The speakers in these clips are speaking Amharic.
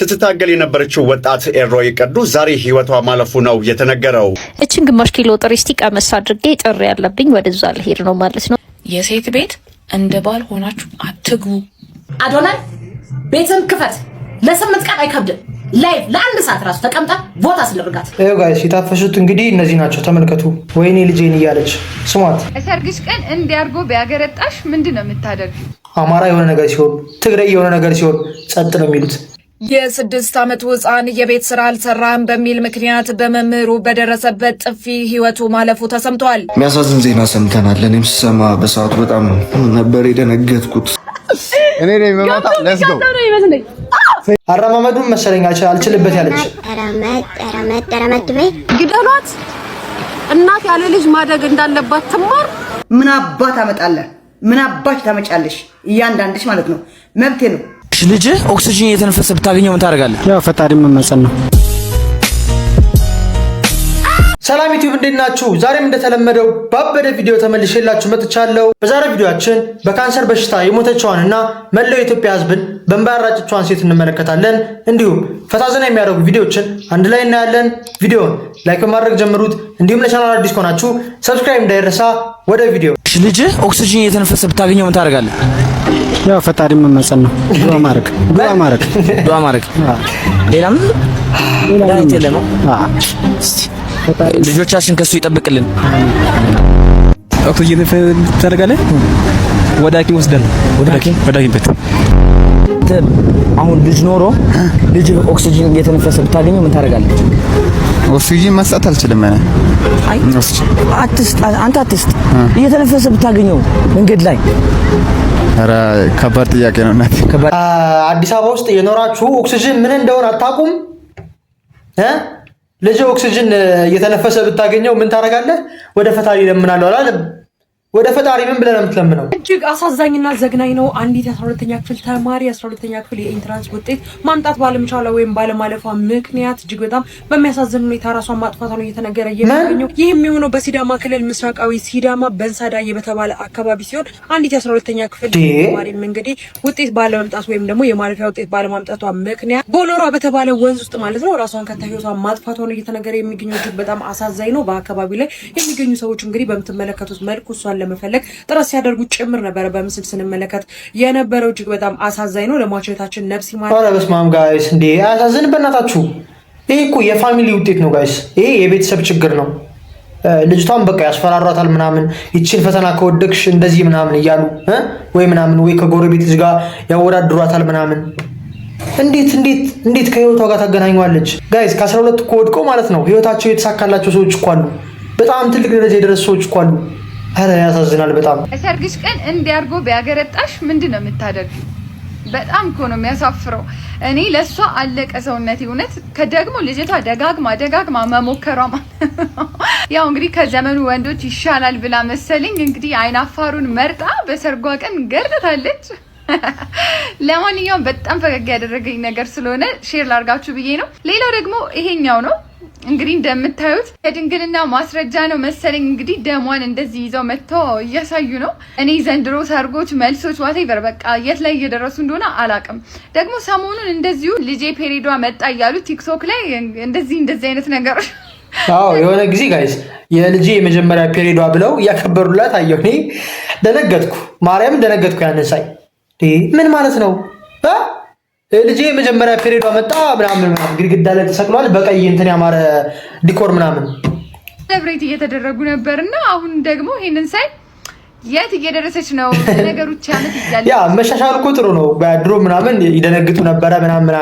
ስትታገል የነበረችው ወጣት ኤሮይ ቅዱስ ዛሬ ህይወቷ ማለፉ ነው የተነገረው። እችን ግማሽ ኪሎ ጥሬ እስቲ ቀመስ አድርጌ ጥሪ ያለብኝ ወደዛ ልሄድ ነው ማለት ነው። የሴት ቤት እንደ ባል ሆናችሁ አትግቡ። አዶናይ ቤትም ክፈት። ለ8 ቀን አይከብድም። ላይቭ ለአንድ ሰዓት ራሱ ተቀምጣ ቦታ አስደርጋት። ጋይስ የታፈሱት እንግዲህ እነዚህ ናቸው። ተመልከቱ። ወይኔ ልጄን እያለች ስሟት። ሰርግሽ ቀን እንዲያርጎ ቢያገረጣሽ ምንድነው የምታደርጊው? አማራ የሆነ ነገር ሲሆን፣ ትግራይ የሆነ ነገር ሲሆን ጸጥ ነው የሚሉት። የ6 ዓመት ሕፃን የቤት ስራ አልሰራም በሚል ምክንያት በመምህሩ በደረሰበት ጥፊ ህይወቱ ማለፉ ተሰምቷል። የሚያሳዝን ዜና ሰምተናል። እኔም ስሰማ በሰዓቱ በጣም ነበር የደነገጥኩት። እኔ ነኝ መማታ ለስጎ አረማመዱን መሰለኝ አልችልበት ያለች ረመድ በይ ግደሏት። እናት ያለ ልጅ ማደግ እንዳለባት ትማር። ምን አባት አመጣለህ? ምን አባሽ ታመጫለሽ? እያንዳንድሽ ማለት ነው መብቴ ነው። ልጅ ኦክሲጅን እየተነፈሰ ብታገኘው ምን ታደርጋለህ? ያው ፈጣሪ መመጸን ነው። ሰላም ዩቲዩብ እንዴት ናችሁ? ዛሬም እንደተለመደው ባበደ ቪዲዮ ተመልሼላችሁ መጥቻለሁ። በዛሬ ቪዲዮአችን በካንሰር በሽታ የሞተችዋንና መላው የኢትዮጵያ ሕዝብን በእንባ ያራጨችዋን ሴት እንመለከታለን። እንዲሁም ፈታዘና የሚያደርጉ ቪዲዮዎችን አንድ ላይ እናያለን። ቪዲዮውን ላይክ በማድረግ ጀምሩት። እንዲሁም ለቻናሉ አዲስ ከሆናችሁ ሰብስክራይብ እንዳይረሳ። ወደ ቪዲዮ። ልጅ ኦክሲጅን እየተነፈሰ ብታገኘው ምን ታደርጋለህ? ያው ፈጣሪ መመጸን ነው። ዱአ ማድረግ ሌላም አይደለም። ልጆቻችን ከሱ ይጠብቅልን። ኦክሲጅን ታደርጋለህ? ወደ ሐኪም ወስደን ወደ ሐኪም ቤት። አሁን ልጅ ኖሮ ልጅ ኦክሲጅን እየተነፈሰ ብታገኘው ምን ታደርጋለህ? ኦክሲጅን መስጠት አልችልም። አንተ አትስጥ። እየተነፈሰ ብታገኘው መንገድ ላይ። ኧረ ከባድ ጥያቄ ነው እናቴ። አዲስ አበባ ውስጥ የኖራችሁ ኦክሲጅን ምን እንደሆነ አታውቁም? ልጅ ኦክሲጅን እየተነፈሰ ብታገኘው ምን ታደርጋለህ? ወደ ፈጣሪ ለምናለው አላለም? ወደ ፈጣሪ ምን ብለህ ነው የምትለምነው? እጅግ አሳዛኝና ዘግናኝ ነው። አንዲት 12ኛ ክፍል ተማሪ 12ኛ ክፍል የኢንትራንስ ውጤት ማምጣት ባለመቻሏ ወይም ባለማለፏ ምክንያት እጅግ በጣም በሚያሳዝን ሁኔታ ራሷን ማጥፋቷ ነው እየተነገረ የሚገኘው። ይህ የሚሆነው በሲዳማ ክልል ምስራቃዊ ሲዳማ በንሳዳዬ በተባለ አካባቢ ሲሆን አንዲት 12ኛ ክፍል ተማሪም እንግዲህ ውጤት ባለመምጣት ወይም ደግሞ የማለፊያ ውጤት ባለማምጣቷ ምክንያት ቦሎራ በተባለ ወንዝ ውስጥ ማለት ነው ራሷን ከታህይወቷ ማጥፋቷ ነው እየተነገረ የሚገኘው። እጅግ በጣም አሳዛኝ ነው። በአካባቢው ላይ የሚገኙ ሰዎች እንግዲህ በምትመለከቱት መልኩ እሷን ለመፈለግ ጥረት ሲያደርጉ ጭምር ነበረ በምስል ስንመለከት የነበረው። እጅግ በጣም አሳዛኝ ነው። ለሟቾታችን ነፍስ ይማር። ኧረ በስመ አብ ጋይስ፣ እንዴ አያሳዝን? በእናታችሁ ይሄ እኮ የፋሚሊ ውጤት ነው ጋይስ። ይሄ የቤተሰብ ችግር ነው። ልጅቷን በቃ ያስፈራሯታል ምናምን፣ ይችን ፈተና ከወደቅሽ እንደዚህ ምናምን እያሉ ወይ ምናምን ወይ ከጎረቤት ልጅ ጋር ያወዳድሯታል ምናምን። እንዴት ከህይወቷ ጋር ታገናኘዋለች ጋይስ? ከ12 እኮ ወድቀው ማለት ነው ህይወታቸው የተሳካላቸው ሰዎች እኮ አሉ። በጣም ትልቅ ደረጃ የደረሱ ሰዎች እኮ አሉ። አረ ያሳዝናል በጣም። ሰርግሽ ቀን እንዲያርጎ ቢያገረጣሽ ምንድነው የምታደርጊው? በጣም እኮ ነው የሚያሳፍረው። እኔ ለሷ አለቀ ሰውነቴ። እውነት ከደግሞ ልጅቷ ደጋግማ መሞከሯ ያው እንግዲህ ከዘመኑ ወንዶች ይሻላል ብላ መሰለኝ እንግዲህ አይናፋሩን መርጣ በሰርጓ ቀን ገርታለች። ለማንኛውም በጣም ፈገግ ያደረገኝ ነገር ስለሆነ ሼር ላርጋችሁ ብዬ ነው። ሌላው ደግሞ ይሄኛው ነው እንግዲህ እንደምታዩት የድንግልና ማስረጃ ነው መሰለኝ። እንግዲህ ደሟን እንደዚህ ይዘው መጥተው እያሳዩ ነው። እኔ ዘንድሮ ሰርጎች፣ መልሶች ዋቴቨር በቃ የት ላይ እየደረሱ እንደሆነ አላቅም። ደግሞ ሰሞኑን እንደዚሁ ልጄ ፔሪዷ መጣ እያሉ ቲክቶክ ላይ እንደዚህ አይነት ነገር የሆነ ጊዜ ጋይስ የልጄ የመጀመሪያ ፔሪዷ ብለው እያከበሩላት አየሁ። እኔ ደነገጥኩ፣ ማርያም ደነገጥኩ። ያንን ሳይ ምን ማለት ነው? ልጄ የመጀመሪያ ፔሪዷ መጣ ምናምን ግድግዳ ላይ ተሰቅሏል፣ በቀይ እንትን ያማረ ዲኮር ምናምን ሰብሬት እየተደረጉ ነበርና አሁን ደግሞ ይሄንን ሳይ የት እየደረሰች ነው ነገሮች? ያመት ይያል ያ መሻሻል እኮ ጥሩ ነው። በድሮ ምናምን ይደነግጡ ነበረ ምናምን፣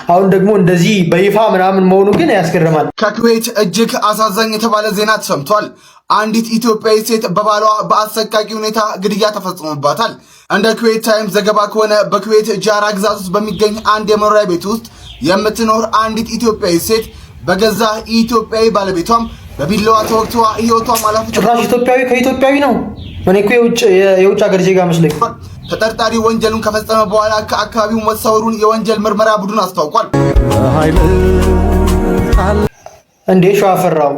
አሁን ደግሞ እንደዚህ በይፋ ምናምን መሆኑ ግን ያስገርማል። ከኩዌት እጅግ አሳዛኝ የተባለ ዜና ተሰምቷል። አንዲት ኢትዮጵያዊ ሴት በባሏ በአሰቃቂ ሁኔታ ግድያ ተፈጽሞባታል። እንደ ኩዌት ታይምስ ዘገባ ከሆነ በኩዌት ጃራ ግዛት ውስጥ በሚገኝ አንድ የመኖሪያ ቤት ውስጥ የምትኖር አንዲት ኢትዮጵያዊ ሴት በገዛ ኢትዮጵያዊ ባለቤቷም በቢላዋ ተወግቷ ህይወቷ ማለፉ ጭራሽ ኢትዮጵያዊ ከኢትዮጵያዊ ነው። እኔ እኮ የውጭ ሀገር ዜጋ መስለኝ። ተጠርጣሪ ወንጀሉን ከፈጸመ በኋላ ከአካባቢው መሰወሩን የወንጀል ምርመራ ቡድን አስታውቋል። እንዴ ሸዋፈራው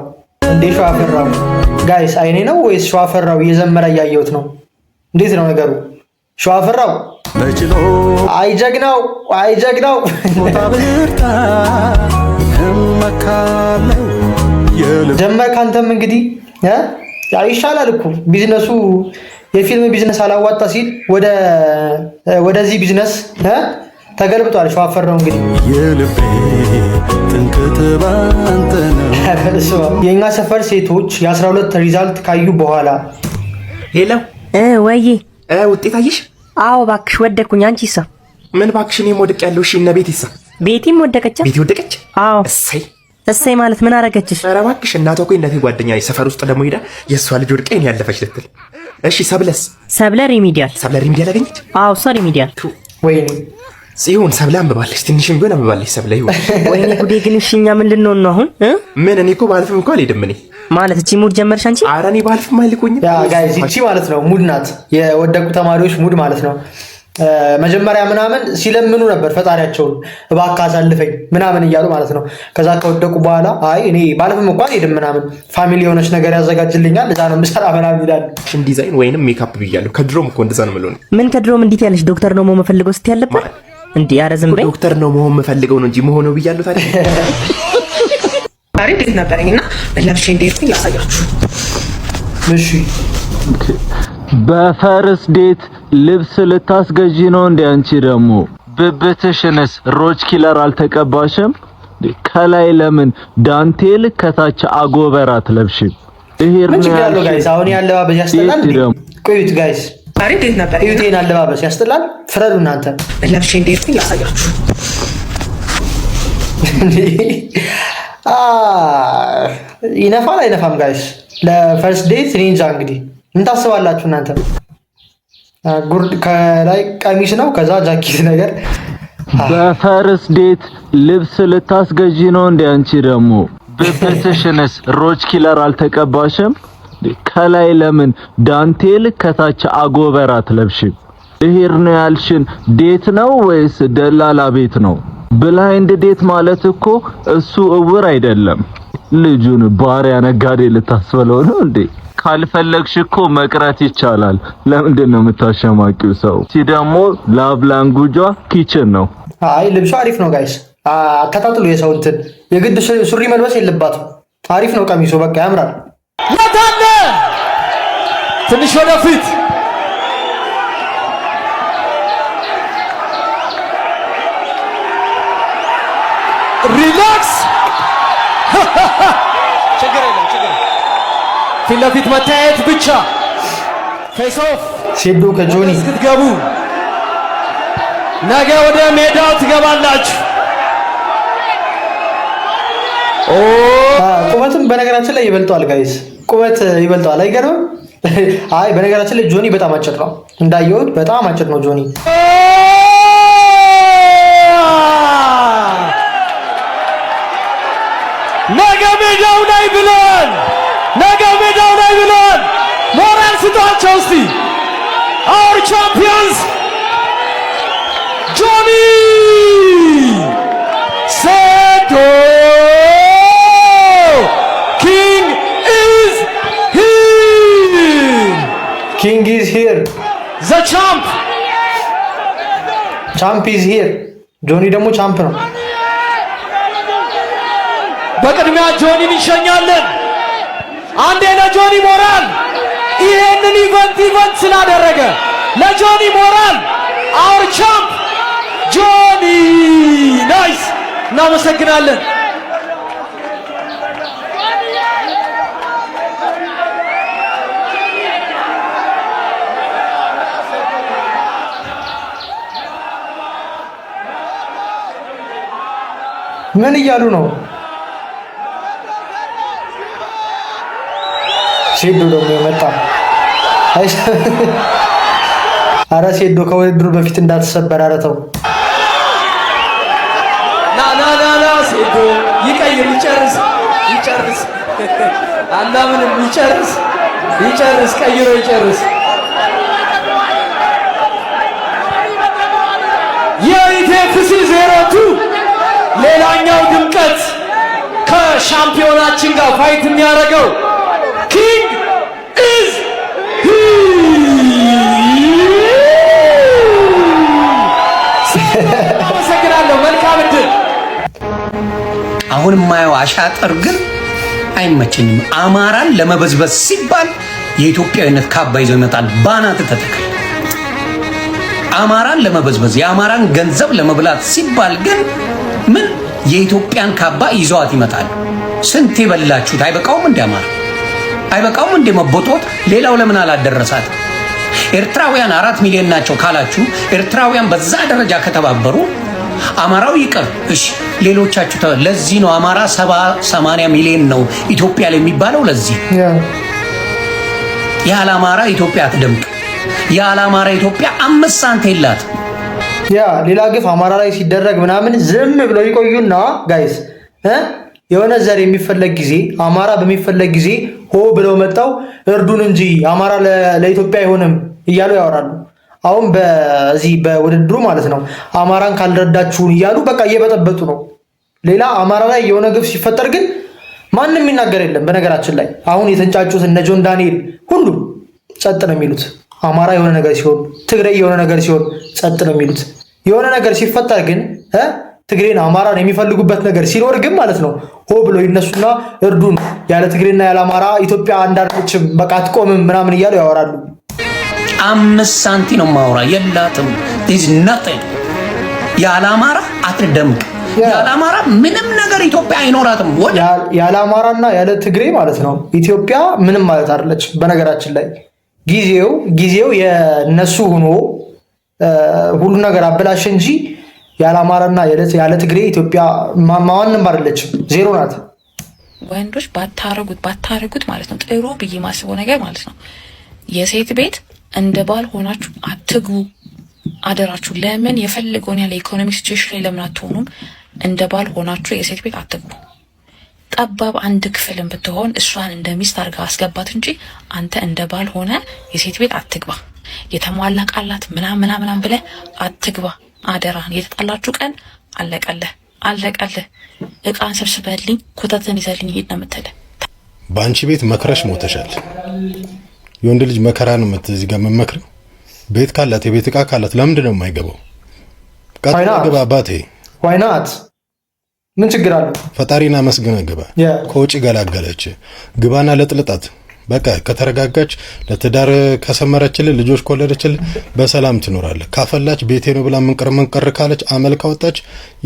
ጋይስ አይኔ ነው ወይስ ሸዋፈራው እየዘመረ እያየሁት ነው? እንዴት ነው ነገሩ? ሸዋፈራው አይ ጀግናው ጀመርክ አንተም እንግዲህ ይሻላል እኮ ቢዝነሱ የፊልም ቢዝነስ አላዋጣ ሲል ወደዚህ ቢዝነስ ተገልብጧል። ሸዋፈር ነው እንግዲህ የኛ ሰፈር ሴቶች የ12 ሪዛልት ካዩ በኋላ ሄሎ ወይ ውጤት አየሽ? አዎ እባክሽ ወደኩኝ። አንቺሳ? ምን እባክሽ እኔም ወድቅ ያለው እሺ። እና ቤቲሳ? ቤቲም ወደቀች። ቤቲ ወደቀች? አዎ። እሰይ ማለት ምን አረገችሽ? ኧረ እባክሽ እናቷ እኮ እናቴ ጓደኛ ሰፈር ውስጥ ደግሞ ሄዳ የእሷ ልጅ ወድቃ እኔ ያለፈች ልትል። እሺ ሰብለ ሪሚዲያል አገኘች? አዎ እሷ ሪሚዲያል። ወይኔ ጽዮን ሰብለ አንብባለች፣ ትንሽም ቢሆን አንብባለች ሰብለ። ይሁን ወይኔ ጉዴ! ግን እሺ እኛ ምን ልንሆን ነው አሁን? ምን እኔ እኮ ባልፍም እንኳን አልሄድም እኔ ማለት እቺ ሙድ ጀመርሽ አንቺ? ኧረ እኔ ባልፍም አይልኩኝም። ያ ጋይስ እቺ ማለት ነው ሙድ ናት፣ የወደቁ ተማሪዎች ሙድ ማለት ነው። መጀመሪያ ምናምን ሲለምኑ ነበር ፈጣሪያቸውን እባክህ አሳልፈኝ ምናምን እያሉ ማለት ነው። ከዛ ከወደቁ በኋላ አይ እኔ ባልፍም እንኳን ሄድም ምናምን ፋሚሊ የሆነች ነገር ያዘጋጅልኛል እዛ ነው የምሰራ ምናምን ይላል። ዲዛይን ወይንም ሜካፕ ብያለሁ። ከድሮም እኮ እንደዛ ነው የምለው። ምን ከድሮም እንዴት ያለሽ ዶክተር ነው መሆን የምፈልገው ስትይ ያለበት እንዴ? ኧረ ዝም በይ። ዶክተር ነው መሆን የምፈልገው ነው እንጂ መሆነው ብያለሁ። ታዲያ ዛሬ እንዴት ነበረኝና ለብሼ እንዴት ላሳያችሁ። እሺ በፈርስ ዴት ልብስ ልታስገዢ ነው እንዴ? አንቺ ደግሞ ብብትሽንስ ሮች ኪለር አልተቀባሽም? ከላይ ለምን ዳንቴል ከታች አጎበር አትለብሽም? ይሄ ነው ጋይስ። አሁን ያለባበስ ያስጠላል። ቆዩት ጋይስ፣ ዛሬ እንዴት ነበር? ይሄን አለባበስ ያስጠላል። ፍረዱ እናንተ። ለብሼ እንዴት ላሳያችሁ። ይነፋል አይነፋም ጋይስ? ለፈርስት ዴት እኔ እንጃ እንግዲህ ምን ታስባላችሁ እናንተ? ጉርድ ከላይ ቀሚስ ነው ከዛ ጃኬት ነገር። በፈርስት ዴት ልብስ ልታስገዢ ነው እንዴ? አንቺ ደግሞ ብብትሽንስ ሮች ኪለር አልተቀባሽም? ከላይ ለምን ዳንቴል ከታች አጎበር አትለብሽም? ይሄር ነው ያልሽን ዴት ነው ወይስ ደላላ ቤት ነው? ብላይንድ ዴት ማለት እኮ እሱ እውር አይደለም። ልጁን ባሪያ ነጋዴ ልታስበለው ነው እንዴ? ካልፈለግሽ እኮ መቅረት ይቻላል። ለምንድን ነው የምታሸማቂው ሰው? ደግሞ ላቭ ላንጉጇ ኪችን ነው። አይ ልብሱ አሪፍ ነው ጋይስ። አታጣጥሉ የሰው እንትን የግድ ሱሪ መልበስ የለባትም። አሪፍ ነው ቀሚሱ፣ በቃ ያምራል። ወታለ ትንሽ ወደፊት ሪላክስ። ችግር የለም ፊት ለፊት መታየት ብቻ። ፌስ ኦፍ ሴዶ ከጆኒ ስትገቡ ነገ ወደ ሜዳው ትገባላችሁ። ቁመትም በነገራችን ላይ ይበልጧል ጋይስ፣ ቁመት ይበልጧል። አይገርምም? አይ በነገራችን ላይ ጆኒ በጣም አጭር ነው፣ እንዳየሁት በጣም አጭር ነው ጆኒ። ነገ ሜዳው ላይ ብለን ሞራል ስጧቸው እስቲ። our champions Johnny Seto King is here. The champ is here. ጆኒ ደግሞ ቻምፕ ነው። በቅድሚያ ጆኒን እንሸኛለን። አንዴ ለጆኒ ሞራል፣ ይሄንን ኢቨንት ስላደረገ ለጆኒ ሞራል። our champ ጆኒ ናይስ፣ እናመሰግናለን። ምን እያሉ ነው? ሴዶ ደግሞ የመጣ አረ ሴዶ ከውድድሩ በፊት እንዳትሰበር። አረ ተው ና ሴዶ ይቀይር፣ ይጨርስ አላምንም፣ ይጨርስ ቀይሮ ይጨርስ። የኢቴፍሲ 02 ሌላኛው ድምቀት ከሻምፒዮናችን ጋር ፋይት የሚያደርገው ኪንግ ኢዝ አሁን የማየው አሻጥር ግን አይመቸኝም። አማራን ለመበዝበዝ ሲባል የኢትዮጵያዊነት ካባ ይዞ ይመጣል። ባናት ተተከለ። አማራን ለመበዝበዝ የአማራን ገንዘብ ለመብላት ሲባል ግን ምን የኢትዮጵያን ካባ ይዘዋት ይመጣል። ስንት ይበላችሁት አይበቃውም እንደ አማራ አይበቃውም እንደ መቦጦት ሌላው ለምን አላደረሳት? ኤርትራውያን 4 ሚሊዮን ናቸው ካላችሁ ኤርትራውያን በዛ ደረጃ ከተባበሩ አማራው ይቀር እሺ ሌሎቻችሁ ለዚህ ነው አማራ 70-80 ሚሊዮን ነው ኢትዮጵያ ላይ የሚባለው ለዚህ ያለ አማራ ኢትዮጵያ አትደምቅ ያለ አማራ ኢትዮጵያ 5 ሳንቲም የላት ያ ሌላ ግፍ አማራ ላይ ሲደረግ ምናምን ዝም ብለው ይቆዩና ጋይስ የሆነ ዘር የሚፈለግ ጊዜ አማራ በሚፈለግ ጊዜ ሆ ብለው መጣው እርዱን እንጂ አማራ ለኢትዮጵያ አይሆንም እያሉ ያወራሉ። አሁን በዚህ በውድድሩ ማለት ነው አማራን ካልረዳችሁን እያሉ በቃ እየበጠበጡ ነው። ሌላ አማራ ላይ የሆነ ግፍ ሲፈጠር ግን ማንንም ይናገር የለም። በነገራችን ላይ አሁን የተንጫጩት እነ ጆን ዳንኤል ሁሉም ጸጥ ነው የሚሉት። አማራ የሆነ ነገር ሲሆን፣ ትግራይ የሆነ ነገር ሲሆን ጸጥ ነው የሚሉት። የሆነ ነገር ሲፈጠር ግን ትግሬን አማራን የሚፈልጉበት ነገር ሲኖር ግን ማለት ነው ሆ ብሎ ይነሱና እርዱን ያለ ትግሬና ያለ አማራ ኢትዮጵያ አንዳርችም በቃ አትቆምም ምናምን እያሉ ያወራሉ። 5 ሳንቲም ነው ማውራ የላትም is nothing ያለ አማራ አትደምቅ ያለ አማራ ምንም ነገር ኢትዮጵያ አይኖራትም። ያለ አማራና ያለ ትግሬ ማለት ነው ኢትዮጵያ ምንም ማለት አይደለች። በነገራችን ላይ ጊዜው የነሱ ሆኖ ሁሉ ነገር አበላሽ እንጂ ያለ አማራና ያለ ትግሬ ኢትዮጵያ ማንንም አይደለችም፣ ዜሮ ናት። ወንዶች ባታረጉት ማለት ነው ጥሩ ብዬ ማስበው ነገር ማለት ነው የሴት ቤት እንደ ባል ሆናችሁ አትግቡ አደራችሁ። ለምን የፈለገውን ያለ ኢኮኖሚክ ሲቹዌሽን ላይ ለምን አትሆኑም? እንደ ባል ሆናችሁ የሴት ቤት አትግቡ። ጠባብ አንድ ክፍልን ብትሆን እሷን እንደ ሚስት አድርጋ አስገባት እንጂ አንተ እንደ ባል ሆነ የሴት ቤት አትግባ። የተሟላ ቃላት ምናምን ብለህ አትግባ አደራን። የተጣላችሁ ቀን አለቀልህ። እቃን ሰብስበልኝ ኮተትን ይዘልኝ ሄድ ነው የምትለው። በአንቺ ቤት መክረሽ ሞተሻል። የወንድ ልጅ መከራ ነው እዚህ ጋር መመክረው። ቤት ካላት የቤት እቃ ካላት ለምንድን ነው የማይገባው? ቀጥታ አባቴ why not ምን ችግር አለው? ፈጣሪና መስገን ገባ ከውጪ ገላገለች። ግባና ለጥልጣት በቃ ከተረጋጋች ለትዳር ከሰመረችልህ ልጆች ከወለደችልህ በሰላም ትኖራለህ። ካፈላች ቤቴ ነው ብላ መንቀር ካለች አመልካ ወጣች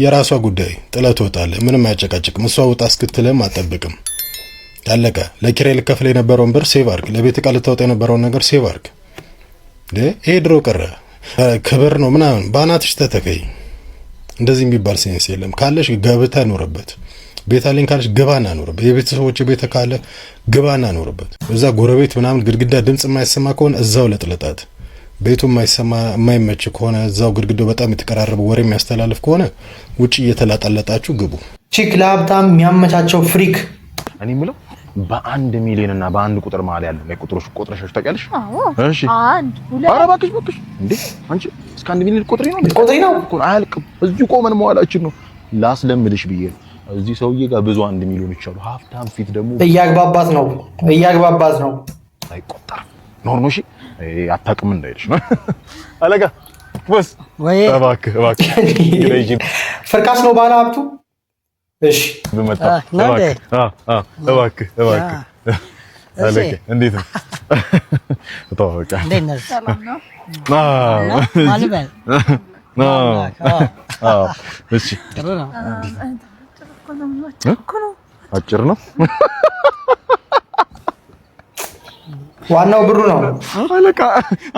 የራሷ ጉዳይ ጥለት ወጣለህ። ምንም አያጨቃጭቅም። እሷ ወጣ እስክትልም አጠብቅም። ያለቀ። ለኪራይ ልከፍል የነበረውን ብር ሴቭ አድርግ። ለቤት ዕቃ ልታወጣ የነበረውን ነገር ሴቭ አድርግ። ይሄ ድሮ ቀረ ክብር ነው ምናምን ባናትሽ ተተከይ። እንደዚህ የሚባል ሴንስ የለም። ካለሽ ገብታ ኖርበት። ቤት አለኝ ካለሽ ግባና ኖርበት። የቤተሰቦች ቤት ካለ ግባና ኖርበት። እዛ ጎረቤት ምናምን ግድግዳ ድምጽ የማይሰማ ከሆነ እዛው ለጥለጣት። ቤቱ የማይመች ከሆነ እዛው ግድግዳው በጣም የተቀራረበ ወሬ የሚያስተላልፍ ከሆነ ውጪ እየተላጣለጣችሁ ግቡ። ቺክ ለሀብታም የሚያመቻቸው ፍሪክ እኔ የምለው በ1 ሚሊዮን እና በአንድ ቁጥር መሀል ያለው ላይ ቁጥሮች ታውቂያለሽ? እሺ 1 2 ኧረ እባክሽ እንዴ አንቺ እስከ 1 ሚሊዮን ቁጥር ነው እኮ አያልቅም። እዚሁ ቆመን መዋላችን ነው። ላስለምድሽ ብዬ ነው። እዚህ ሰውዬ ጋር ብዙ 1 ሚሊዮን ይቻሉ። ሀብታም ፊት ደግሞ እያግባባት ነው አይቆጠርም። ኖርኖ እሺ አታውቅም እንዳይልሽ ነው አለጋ ወስ ወይ እባክህ ፍርካስ ነው ባለ ሀብቱ። እሺ በመጣ እባክህ አለጋ እንዴት ነው ተዋወቃ እንዴት ነህ? ሰላም ነው ማልበል እሺ አጭር ነው ዋናው ብሩ ነው አለቃ።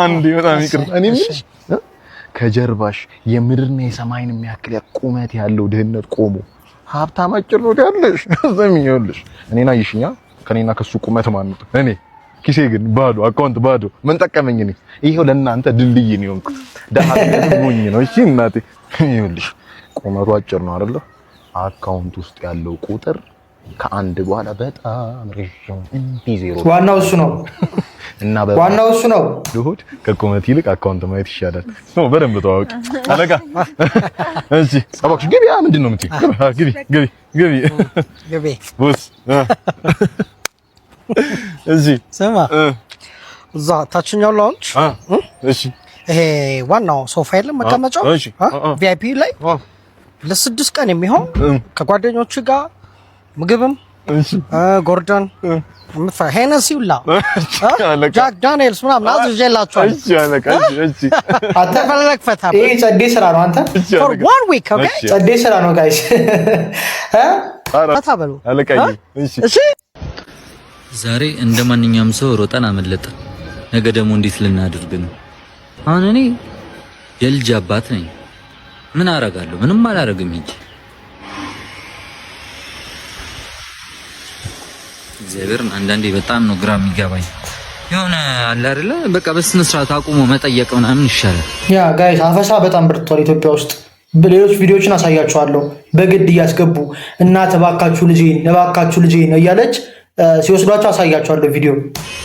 አንዴ በጣም ይቅርታ እኔ ምንሽ ከጀርባሽ የምድርና የሰማይን የሚያክል ቁመት ያለው ድህነት ቆሞ ሀብታም አጭር ነው ያለሽ ዘምኝልሽ። እኔና ይሽኛ ከኔና ከሱ ቁመት ማን ነው? እኔ ኪሴ ግን ባዶ አካውንት ባዶ ምን ጠቀመኝ? እኔ ይሄው ለእናንተ ድልድይ ነው የሆንኩት። ደሃ ሆኜ ነው። እሺ እናቴ ይኸውልሽ ቁመቱ አጭር ነው አይደለ? አካውንት ውስጥ ያለው ቁጥር ከአንድ በኋላ በጣም ረጅም ዜሮ ዋናው እሱ ነው እና ዋናው እሱ ነው። ልሁድ ከቁመት ይልቅ አካውንት ማየት ይሻላል። ነው በደንብ ተዋወቂ አለቃ። እሺ እባክሽ ግቢ። ምንድን ነው የምትይው? ግቢ ቦስ። እሺ ስማ እዛ ታችኛው ላውንች እሺ ይሄ ዋናው ሶፋ የለም መቀመጫው ቪአይፒ ላይ ለ6 ቀን የሚሆን ከጓደኞች ጋር ምግብም ጎርደን ሄነሲውላ ጃክ ዳንኤልስ ምናምን አዝዤላችኋል። ተፈለግ ፈታ ይሄ ጸዴ ስራ ነው። አንተ for 1 week okay ጸዴ ስራ ነው ጋይስ። ፈታ በሉ እሺ። ዛሬ እንደማንኛውም ሰው ሮጠን አመለጠ። ነገ ደግሞ እንዴት ልናደርግ ነው? አሁን እኔ የልጅ አባት ነኝ። ምን አረጋለሁ? ምንም አላረግም እንጂ እግዚአብሔርን አንዳንዴ በጣም ነው ግራ የሚገባኝ። የሆነ አለ አይደለ በቃ በስነ ስርዓት አቁሞ መጠየቅ ምናምን ይሻላል። ያ ጋይስ አፈሳ በጣም ብርቷል ኢትዮጵያ ውስጥ። በሌሎች ቪዲዮዎችን አሳያችኋለሁ። በግድ እያስገቡ እናት እባካችሁ ልጄን እያለች ሲወስዷቸው አሳያችኋለሁ ቪዲዮ።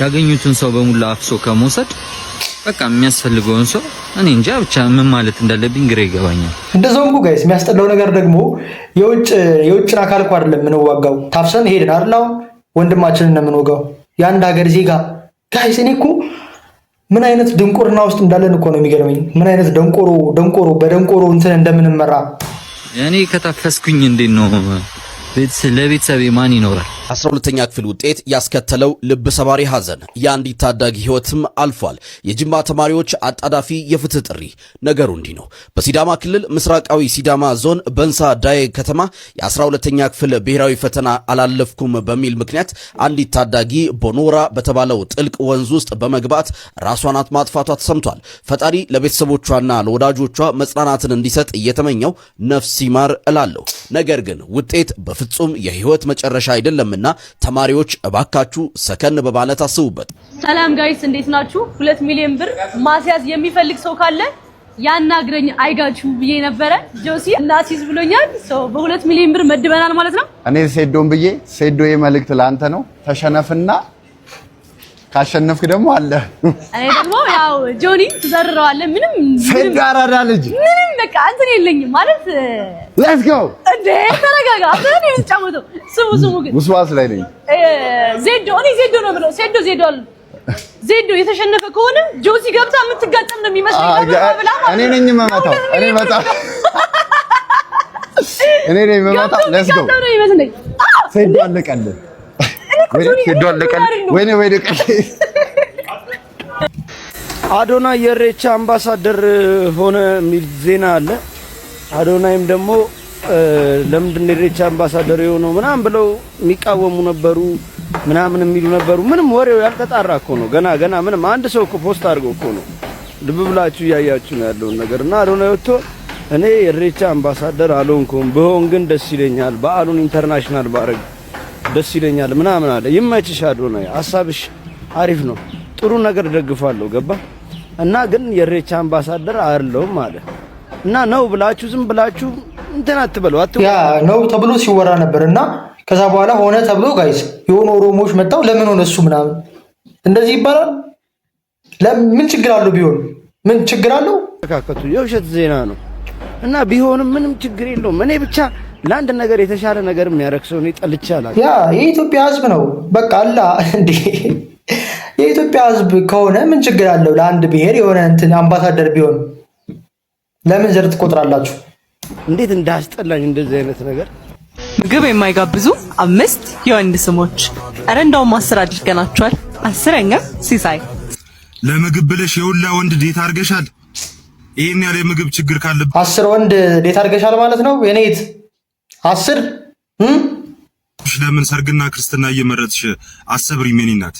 ያገኙትን ሰው በሙላ አፍሶ ከመውሰድ በቃ የሚያስፈልገውን ሰው እኔ እንጃ ብቻ ምን ማለት እንዳለብኝ ግራ ይገባኛል። እንደዛውም ጋይስ የሚያስጠላው ነገር ደግሞ የውጭን አካል እኮ አይደለም የምንዋጋው። ታፍሰን ሄድን አይደል? አሁን ወንድማችንን ነው የምንወጋው፣ የአንድ ሀገር ዜጋ። ጋይስ እኔ እኮ ምን አይነት ድንቁርና ውስጥ እንዳለን እኮ ነው የሚገርመኝ። ምን አይነት ደንቆሮ በደንቆሮ እንትን እንደምንመራ። እኔ ከታፈስኩኝ እንዴት ነው ለቤተሰቤ ማን ይኖራል? 12ኛ ክፍል ውጤት ያስከተለው ልብ ሰባሪ ሐዘን የአንዲት ታዳጊ ሕይወትም አልፏል። የጅማ ተማሪዎች አጣዳፊ የፍትህ ጥሪ። ነገሩ እንዲህ ነው። በሲዳማ ክልል ምስራቃዊ ሲዳማ ዞን በንሳ ዳዬ ከተማ የ12ኛ ክፍል ብሔራዊ ፈተና አላለፍኩም በሚል ምክንያት አንዲት ታዳጊ ቦኖራ በተባለው ጥልቅ ወንዝ ውስጥ በመግባት ራሷን ማጥፋቷ ተሰምቷል። ፈጣሪ ለቤተሰቦቿና ለወዳጆቿ መጽናናትን እንዲሰጥ እየተመኘው ነፍስ ይማር እላለሁ። ነገር ግን ውጤት በፍጹም የህይወት መጨረሻ አይደለምና ተማሪዎች እባካችሁ ሰከን በማለት አስቡበት። ሰላም ጋይስ እንዴት ናችሁ? 2 ሚሊዮን ብር ማስያዝ የሚፈልግ ሰው ካለ ያናግረኝ አይጋችሁ ብዬ ነበረ። ጆሲ እናሲዝ ብሎኛል። በ2 ሚሊዮን ብር መድበናል ማለት ነው። እኔ ሴዶን ብዬ ሴዶዬ መልእክት ላንተ ነው። ተሸነፍና ካሸነፍክ ደግሞ አለ። እኔ ደግሞ ያው ጆኒ ትዘርረዋለህ። ምንም ሴዳራዳ ልጅ ምንም በቃ እንትን የለኝም ማለት ሌትስ ጎ እንዴ ተረጋጋ። አሁን የምትጫወተው ስሙ ግን ውስዋስ ላይ ነኝ። ዜዶ ነው ብለው ዜዶ የተሸነፈ ከሆነ ጆሲ ገብታ የምትጋጠም ነው የሚመስለኝ። እኔ ነኝ የምመታው። እኔ ነኝ የምመታው። ሌትስ ጎ ሴዶ አለቀልህ። ወይኔ አዶናይ የኢሬቻ አምባሳደር ሆነ የሚል ዜና አለ። አዶናይም ደግሞ ለምንድን ነው የኢሬቻ አምባሳደር የሆነው ምናምን ብለው የሚቃወሙ ነበሩ፣ ምናምን የሚሉ ነበሩ። ምንም ወሬው ያልተጣራ እኮ ነው። ገና ምንም አንድ ሰው እኮ ፖስት አድርገው እኮ ነው። ልብ ብላችሁ እያያችሁ ነው ያለውን ነገር እና አዶናይ ወጥቶ እኔ የኢሬቻ አምባሳደር አልሆንኩም፣ ብሆን ግን ደስ ይለኛል፣ በዓሉን ኢንተርናሽናል ባረግ ደስ ይለኛል ምናምን አለ። ይመችሽ አዶናይ፣ ሐሳብሽ አሪፍ ነው፣ ጥሩ ነገር ደግፋለሁ፣ ገባ እና ግን የኢሬቻ አምባሳደር አይደለሁም አለ እና ነው ብላችሁ ዝም ብላችሁ እንትን አትበሉ። ያ ነው ተብሎ ሲወራ ነበርና ከዛ በኋላ ሆነ ተብሎ ጋይስ የሆኑ ኦሮሞዎች መጣው ለምን ሆነ እሱ ምናምን እንደዚህ ይባላል። ለምን ችግር አለው? ቢሆን ምን ችግር አለው? ተካከቱ የውሸት ዜና ነው እና ቢሆንም ምንም ችግር የለውም። እኔ ብቻ ለአንድ ነገር የተሻለ ነገር የሚያረክሰው ነው ጠልቻለሁ። ያ የኢትዮጵያ ሕዝብ ነው በቃ አላ እንዴ የኢትዮጵያ ሕዝብ ከሆነ ምን ችግር አለው? ለአንድ ብሔር የሆነ እንትን አምባሳደር ቢሆን ለምን ዘር ትቆጥራላችሁ? እንዴት እንዳስጠላኝ እንደዚህ አይነት ነገር። ምግብ የማይጋብዙ 5 የወንድ ስሞች። ኧረ እንደውም 10 አድርገናቸዋል። 10ኛ ሲሳይ። ለምግብ ብለሽ የሁላ ወንድ ዴት አድርገሻል። ይሄን ያለ የምግብ ችግር ካለበት 10 ወንድ ዴት አድርገሻል ማለት ነው የኔት 10 ለምን ሰርግና ክርስትና እየመረጥሽ አሰብሪም የኔ እናት።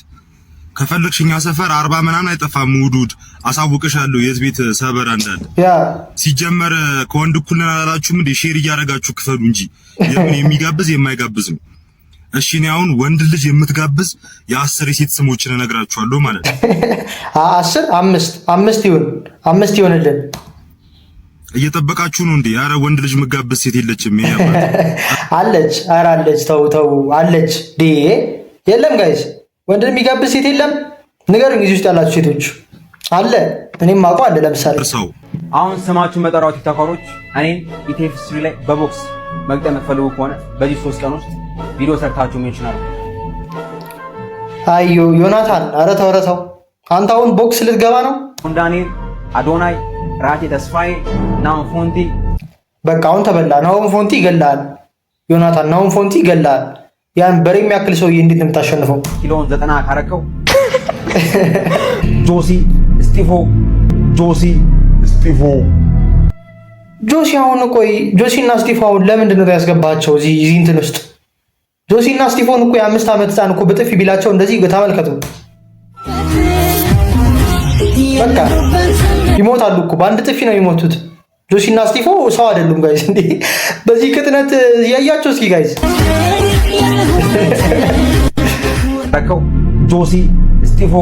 ከፈለግሽ እኛ ሰፈር 40 ምናምን አይጠፋም። ውዱድ አሳውቅሻለሁ የት ቤት ሰበራ እንዳለ። ሲጀመር ከወንድ እኩል ነን አላላችሁም እንዴ? ሼር እያደረጋችሁ ክፈሉ እንጂ የምን የሚጋብዝ የማይጋብዝ ነው። እሺ እኔ አሁን ወንድ ልጅ የምትጋብዝ የ10 የሴት ስሞችን እነግራችኋለሁ ማለት ነው። 10 5 ይሁን 5 ይሁንልን። እየጠበቃችሁ ነው እንዴ? ኧረ ወንድ ልጅ መጋበዝ ሴት የለችም። አለች። ኧረ አለች። ተው አለች። የለም ጋይስ ወንድ የሚጋብዝ ሴት የለም። ንገሩኝ እዚህ ውስጥ ያላችሁ ሴቶች አለ? እኔም አውቀው አለ። ለምሳሌ አሁን ስማችሁን መጠራው ቲክቶከሮች እኔን ኢቲኤፍ3 ላይ በቦክስ መግጠም የምትፈልጉ ከሆነ በዚህ 3 ቀን ውስጥ ቪዲዮ ሰርታችሁ ሜንሽን አድርጉ። አዮ ዮናታን፣ ኧረ ተው አንተ አሁን ቦክስ ልትገባ ነው? ዳንኤል፣ አዶናይ፣ ራቴ ተስፋዬ፣ ናሆም ፎንቲ። በቃ አሁን ተበላ። ናሆም ፎንቲ ይገላል። ዮናታን ናሆም ፎንቲ ይገላል። ያን በሬ የሚያክል ሰውዬ እንዴት ነው የምታሸንፈው? ኪሎን 90 ካረከው ጆሲ ስቲፎ ጆሲ አሁን ቆይ ጆሲና ስቲፎ አሁን ለምንድን ነው ያስገባቸው እዚህ እንትን ውስጥ? ጆሲና ስቲፎን እኮ የ5 ዓመት ህፃን እኮ በጥፊ ቢላቸው እንደዚህ ተመልከቱ። በቃ ይሞታሉ እኮ በአንድ ጥፊ ነው የሚሞቱት። ጆሲና ስቲፎ ሰው አይደሉም ጋይስ። እንዴ በዚህ ቅጥነት ያያቸው እስኪ ጋይስ። ረከው ጆሲ ስቲፎ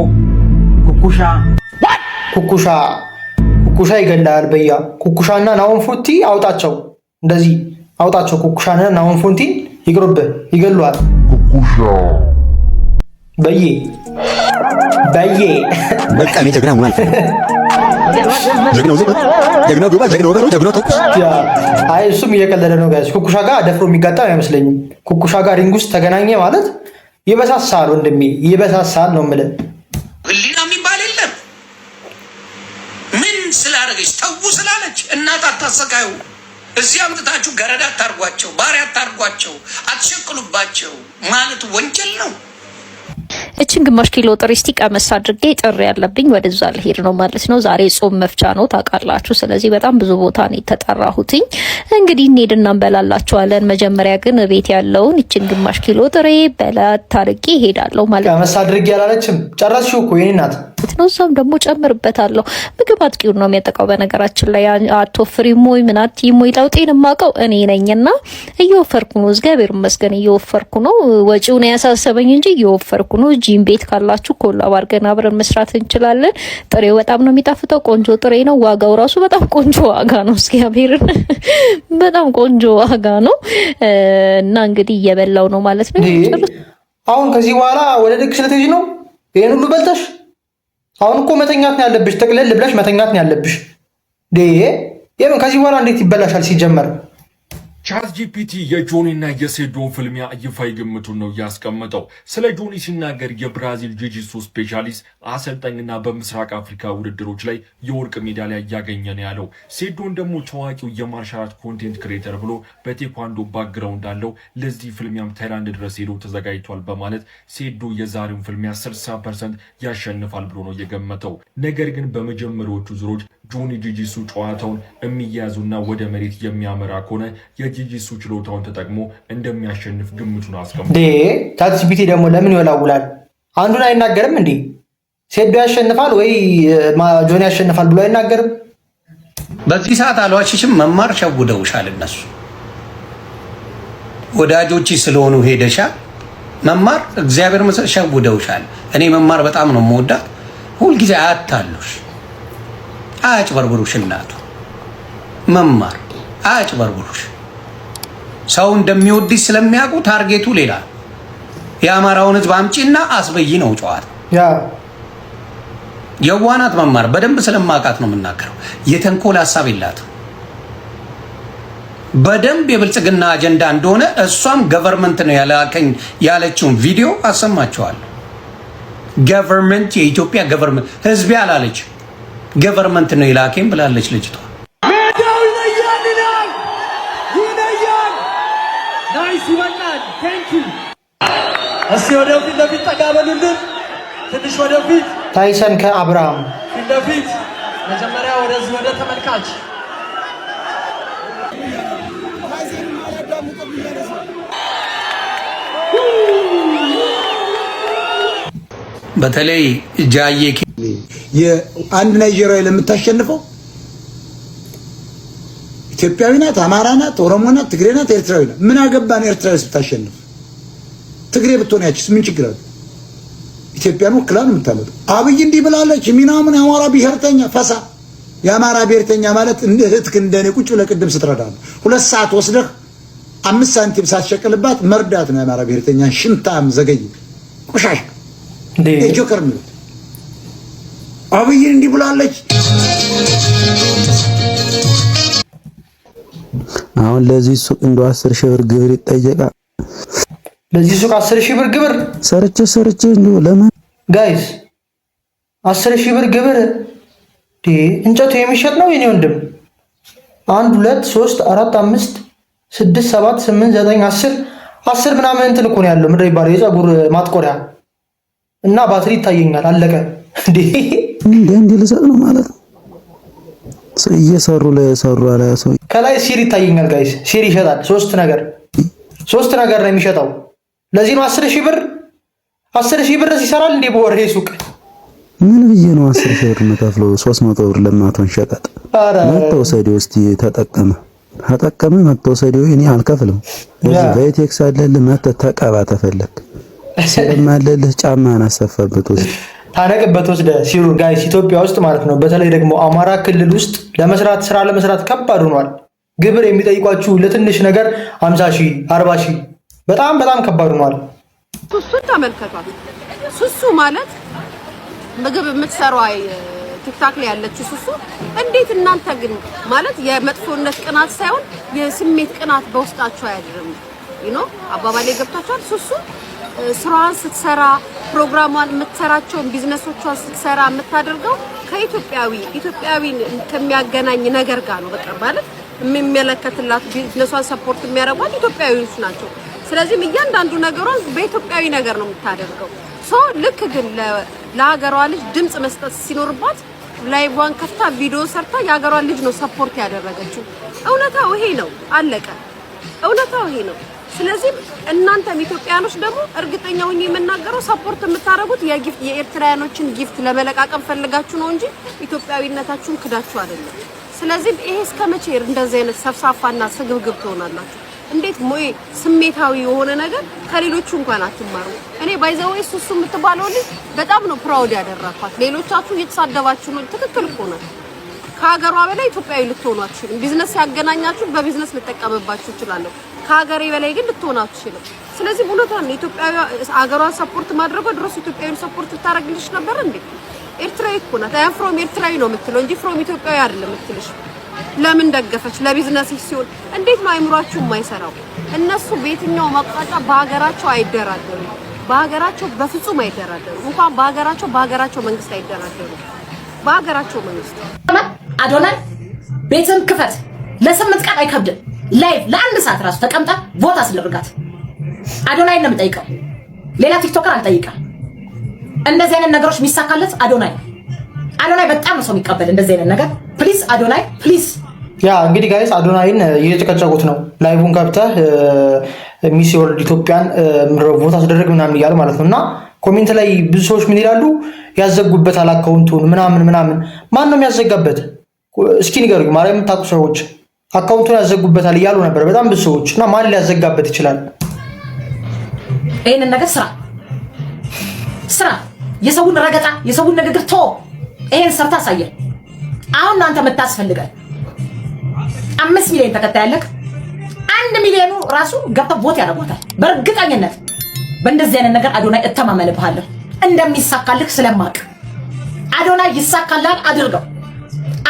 ኩኩሻ ይገላል በያ ኩኩሻና ናውን ፉቲ አውጣቸው፣ እንደዚህ አውጣቸው። ኩኩሻና ናውን ፉቲ ይግሩብህ ይገሉሃል። ኩኩሻ በየ በቃ ነው ጀግና ማለት አይ እሱም እየቀለደ ነው ጋይስ። ኩኩሻ ጋር ደፍሮ የሚጋጠም አይመስለኝም። ኩኩሻ ጋር ሪንግ ውስጥ ተገናኘ ማለት ይበሳሳል ወንድሜ፣ ይበሳሳል ነው የምልህ። ህሊና የሚባል የለም። ምን ስላደረገች ተው ስላለች እናት አታሰቃዩ። እዚህ አምጥታችሁ ገረዳ አታርጓቸው፣ ባሪያ አታርጓቸው፣ አትሸቅሉባቸው ማለት ወንጀል ነው። እችን ግማሽ ኪሎ ጥሬ እስቲ ቀመስ አድርጌ ጥሪ ያለብኝ ወደዛ ልሄድ ነው ማለት ነው። ዛሬ ጾም መፍቻ ነው ታውቃላችሁ። ስለዚህ በጣም ብዙ ቦታ ነው የተጠራሁትኝ። እንግዲህ እንሄድና እንበላላችኋለን። መጀመሪያ ግን ቤት ያለውን እችን ግማሽ ኪሎ ጥሬ በላት አድርጌ እሄዳለሁ ማለት ነው። ቀመስ አድርጌ ያላለችም ጨረስሽው እኮ የኔ ናት ነው። እዛም ደግሞ ጨምርበታለሁ። ምግብ አጥቂውን ነው የሚያጠቃው። በነገራችን ላይ አትወፍሪም ወይ ምን አትይም ወይ? ለውጤን የማውቀው እኔ ነኝና እየወፈርኩ ነው። እግዚአብሔር ይመስገን እየወፈርኩ ነው። ወጪውን ያሳሰበኝ እንጂ እየወፈርኩ ነው። ጂም ቤት ካላችሁ ኮላብ አድርገን አብረን መስራት እንችላለን። ጥሬው በጣም ነው የሚጣፍጠው። ቆንጆ ጥሬ ነው። ዋጋው ራሱ በጣም ቆንጆ ዋጋ ነው። እግዚአብሔርን በጣም ቆንጆ ዋጋ ነው። እና እንግዲህ እየበላው ነው ማለት ነው። አሁን ከዚህ በኋላ ወደ ድግስ ልትሄጂ ነው? ይሄን ሁሉ በልተሽ አሁን እኮ መተኛት ነው ያለብሽ። ጠቅለል ብለሽ መተኛት ነው ያለብሽ። ከዚህ በኋላ እንዴት ይበላሻል ሲጀመር? ቻት ጂፒቲ የጆኒና የሴዶን ፍልሚያ ይፋዊ ግምቱን ነው ያስቀመጠው። ስለ ጆኒ ሲናገር የብራዚል ጂጂሱ ስፔሻሊስት አሰልጣኝና በምስራቅ አፍሪካ ውድድሮች ላይ የወርቅ ሜዳሊያ እያገኘ ነው ያለው። ሴዶን ደግሞ ታዋቂው የማርሻል አርት ኮንቴንት ክሬተር ብሎ በቴኳንዶ ባክግራውንድ አለው። ለዚህ ፍልሚያም ታይላንድ ድረስ ሄዶ ተዘጋጅቷል በማለት ሴዶ የዛሬውን ፍልሚያ 60% ያሸንፋል ብሎ ነው የገመተው። ነገር ግን በመጀመሪያዎቹ ዙሮች ጆኒ ጂጂሱ ጨዋታውን የሚያዙና ወደ መሬት የሚያመራ ከሆነ የጂጂሱ ችሎታውን ተጠቅሞ እንደሚያሸንፍ ግምቱን አስቀምጧል። ቻት ጂፒቲ ደግሞ ለምን ይወላውላል? አንዱን አይናገርም እንዴ? ሴዶ ያሸንፋል ወይ ጆኒ ያሸንፋል ብሎ አይናገርም? በዚህ ሰዓት አልዋሽሽም፣ መማር ሸውደውሻል። እነሱ ወዳጆች ስለሆኑ ሄደሻል። መማር እግዚአብሔር መሰል ሸውደውሻል። እኔ መማር በጣም ነው የምወዳት። ሁልጊዜ አያታሉሽ፣ አያጭበርብሩሽ። እናቱ መማር አያጭበርብሩሽ። ሰው እንደሚወድሽ ስለሚያውቁ ታርጌቱ ሌላ። የአማራውን ሕዝብ አምጪና አስበይ ነው ጨዋታ። የዋናት መማር በደንብ ስለማውቃት ነው የምናገረው። የተንኮል ሀሳብ የላትም። በደንብ የብልጽግና አጀንዳ እንደሆነ እሷም ገቨርንመንት ነው ያላከኝ ያለችውን ቪዲዮ አሰማቸዋለሁ። ገቨርንመንት፣ የኢትዮጵያ ገቨርንመንት፣ ህዝቤ አላለች፣ ገቨርንመንት ነው የላከኝ ብላለች ልጅቷ። እስቲ ወደፊት ለፊት ጠጋ በሉልን፣ ትንሽ ወደፊት። ታይሰን ከአብርሃም ፊት ለፊት መጀመሪያ ወደዚህ ወደ ተመልካች። በተለይ ጃዬ የአንድ ናይጄሪያዊ ለምታሸንፈው ኢትዮጵያዊ ናት፣ አማራ ናት፣ ኦሮሞ ናት፣ ትግሬ ናት፣ ኤርትራዊ ናት። ምን አገባን ኤርትራዊ ስታሸንፍ? ትግሬ ብትሆን ያችስ ምን ችግር አለ? ኢትዮጵያን ወክላ ነው የምታመጣው። አብይ እንዲህ ብላለች ምናምን የአማራ ብሔርተኛ ፈሳ። የአማራ ብሔርተኛ ማለት እንደ እህትክ እንደኔ ቁጭ ብለህ ቅድም ስትረዳ ነው 2 ሰዓት ወስደህ 5 ሳንቲም ሳትሸቅልባት መርዳት ነው የአማራ ብሔርተኛ። ሽንታም ዘገይ ቆሻሻ ጆከር ነው። አብይ እንዲህ ብላለች። አሁን ለዚህ ሱቅ እንደው 10,000 ብር ግብር ይጠየቃል። ለዚህ ሱቅ 10,000 ብር ግብር ሰርቼ እንደው ለምን ጋይስ 10,000 ብር ግብር? እንጨቱ የሚሸጥ ነው የኔ ወንድም። 1 2 3 4 5 6 7 8 9 10 10 ምናምን እንትን እኮ ነው ያለው። ምንድን ነው የሚባለው የፀጉር ማጥቆሪያ እና ባትሪ ይታየኛል። አለቀ እንዴ ልሰጥ ነው ማለት ነው። እየሰሩ ለሰሩ አለ ሰው ከላይ ሲሪ ይታየኛል። ጋይስ ሲሪ ይሸጣል። ሶስት ነገር ነው የሚሸጠው። ለዚህ ነው 10,000 ብር 10,000 ብር ይሰራል እንዴ በወር ሱቅ? ምን ብዬ ነው 10,000 ብር የምከፍለው? 300 ብር ለማቶን ሸቀጥ መተውሰዲው እስቲ ተጠቀመ መተውሰዲው እኔ አልከፍልም። እዚህ በቴክስ አለልህ መተህ ተቀባ ተፈለክ ስለማለልህ ጫማን አሰፋበት ወስድ ታነቅበት ወስደ ሲሩ ጋይስ ኢትዮጵያ ውስጥ ማለት ነው። በተለይ ደግሞ አማራ ክልል ውስጥ ስራ ለመስራት ከባድ ሆኗል። ግብር የሚጠይቋችሁ ለትንሽ ነገር 50,000 40,000 በጣም ከባድ ሆኗል። ሱሱን ተመልከቷል። ሱሱ ማለት ምግብ የምትሰራው ቲክታክ ላይ ያለችው ሱሱ እንዴት እናንተ ግን ማለት የመጥፎነት ቅናት ሳይሆን የስሜት ቅናት በውስጣችሁ አያድርም? አባባሌ ገብታችኋል? ሱሱ ስራዋን ስትሰራ ፕሮግራሟን የምትሰራቸውን ቢዝነሶቿን ስትሰራ የምታደርገው ኢትዮጵያዊን ከሚያገናኝ ነገር ጋር ነው። በቃ ማለት የሚመለከትላት ቢዝነሷን ሰፖርት የሚያደርጓት ኢትዮጵያዊዎች ናቸው። ስለዚህ እያንዳንዱ ነገሯን በኢትዮጵያዊ ነገር ነው የምታደርገው። ልክ ግን ለሀገሯ ልጅ ድምጽ መስጠት ሲኖርባት ላይቫን ከፍታ ቪዲዮ ሰርታ የሀገሯን ልጅ ነው ሰፖርት ያደረገችው። እውነታው ይሄ ነው። አለቀ። እውነታው ይሄ ነው። ስለዚህ እናንተም ኢትዮጵያኖች ደግሞ እርግጠኛ ሆኜ የምናገረው ሰፖርት የምታደርጉት የኤርትራውያኖችን ጊፍት ለመለቃቀም ፈልጋችሁ ነው እንጂ ኢትዮጵያዊነታችሁን ክዳችሁ አይደለም። ስለዚህ ይሄ እስከመቼ እንደዚህ አይነት ሰፍሳፋና ስግብግብ ትሆናላችሁ? እንዴት ሞይ ስሜታዊ የሆነ ነገር ከሌሎቹ እንኳን አትማሩ። እኔ ባይዘዌ ሱሱ የምትባለው ልጅ በጣም ነው ፕራውድ ያደረኳት። ሌሎቻችሁ እየተሳደባችሁ ነው። ትክክል እኮ ነው። ከሀገሯ በላይ ኢትዮጵያዊ ልትሆኑ አትችሉም። ቢዝነስ ያገናኛችሁ በቢዝነስ ልጠቀምባችሁ እችላለሁ። ከሀገሬ በላይ ግን ልትሆኑ አትችሉም። ስለዚህ ሁለታን ኢትዮጵያዊ ሀገሯን ሰፖርት ማድረጓ ድረስ ኢትዮጵያዊን ሰፖርት ልታረግልሽ ነበር እንዴ? ኤርትራዊ እኮ ናት። አይ ፍሮም ኤርትራዊ ነው የምትለው እንጂ ፍሮም ኢትዮጵያዊ አይደለም የምትልሽ። ለምን ደገፈች? ለቢዝነስ ሲሆን እንዴት ነው አይምሯችሁ የማይሰራው? እነሱ በየትኛው አቅጣጫ በሀገራቸው አይደራደሩ። በሀገራቸው በፍጹም አይደራደሩ። እንኳን በሀገራቸው መንግስት አይደራደሩ። በሀገራቸው መንግስት አዶናይ ቤትን ክፈት ለ8 ቀን አይከብድም። ላይቭ ለ1 ሰዓት ራሱ ተቀምጣ ቮት አስደርጋት። አዶናይ ነው የምጠይቀው፣ ሌላ ቲክቶከር አልጠይቀም። እንደዚህ አይነት ነገሮች የሚሳካለት አዶናይ በጣም ነው ሰው የሚቀበል እንደዚህ አይነት ነገር። ፕሊዝ አዶናይ ፕሊዝ። ያ እንግዲህ ጋይስ አዶናይን እየተጨቀጨቁት ነው። ላይቭን ከብተህ ሚስ ወርልድ ኢትዮጵያን ቮት አስደረግ ምናምን እያሉ ማለት ነው። እና ኮሜንት ላይ ብዙ ሰዎች ምን ይላሉ? ያዘጉበታል አካውንቱን ምናምን። ማን ነው የሚያዘጋበት? እስኪ ንገሩኝ። ማርያም የምታውቁ ሰዎች አካውንቱን ያዘጉበታል እያሉ ነበር በጣም ብዙ ሰዎች። እና ማን ሊያዘጋበት ይችላል? ይሄንን ነገር ስራ የሰውን ረገጣ የሰውን ንግግር ቶ ይሄን ሰርታ አሳየን። አሁን አንተ የምታስፈልገን 5 ሚሊዮን ተከታይ ያለክ 1 ሚሊዮኑ ራሱ ገብተው ቮት ያደርጉታል። በእርግጠኝነት በእንደዚህ አይነት ነገር አዶናይ እተማመንብሃለሁ እንደሚሳካልክ ስለማቅ። አዶናይ ይሳካላል።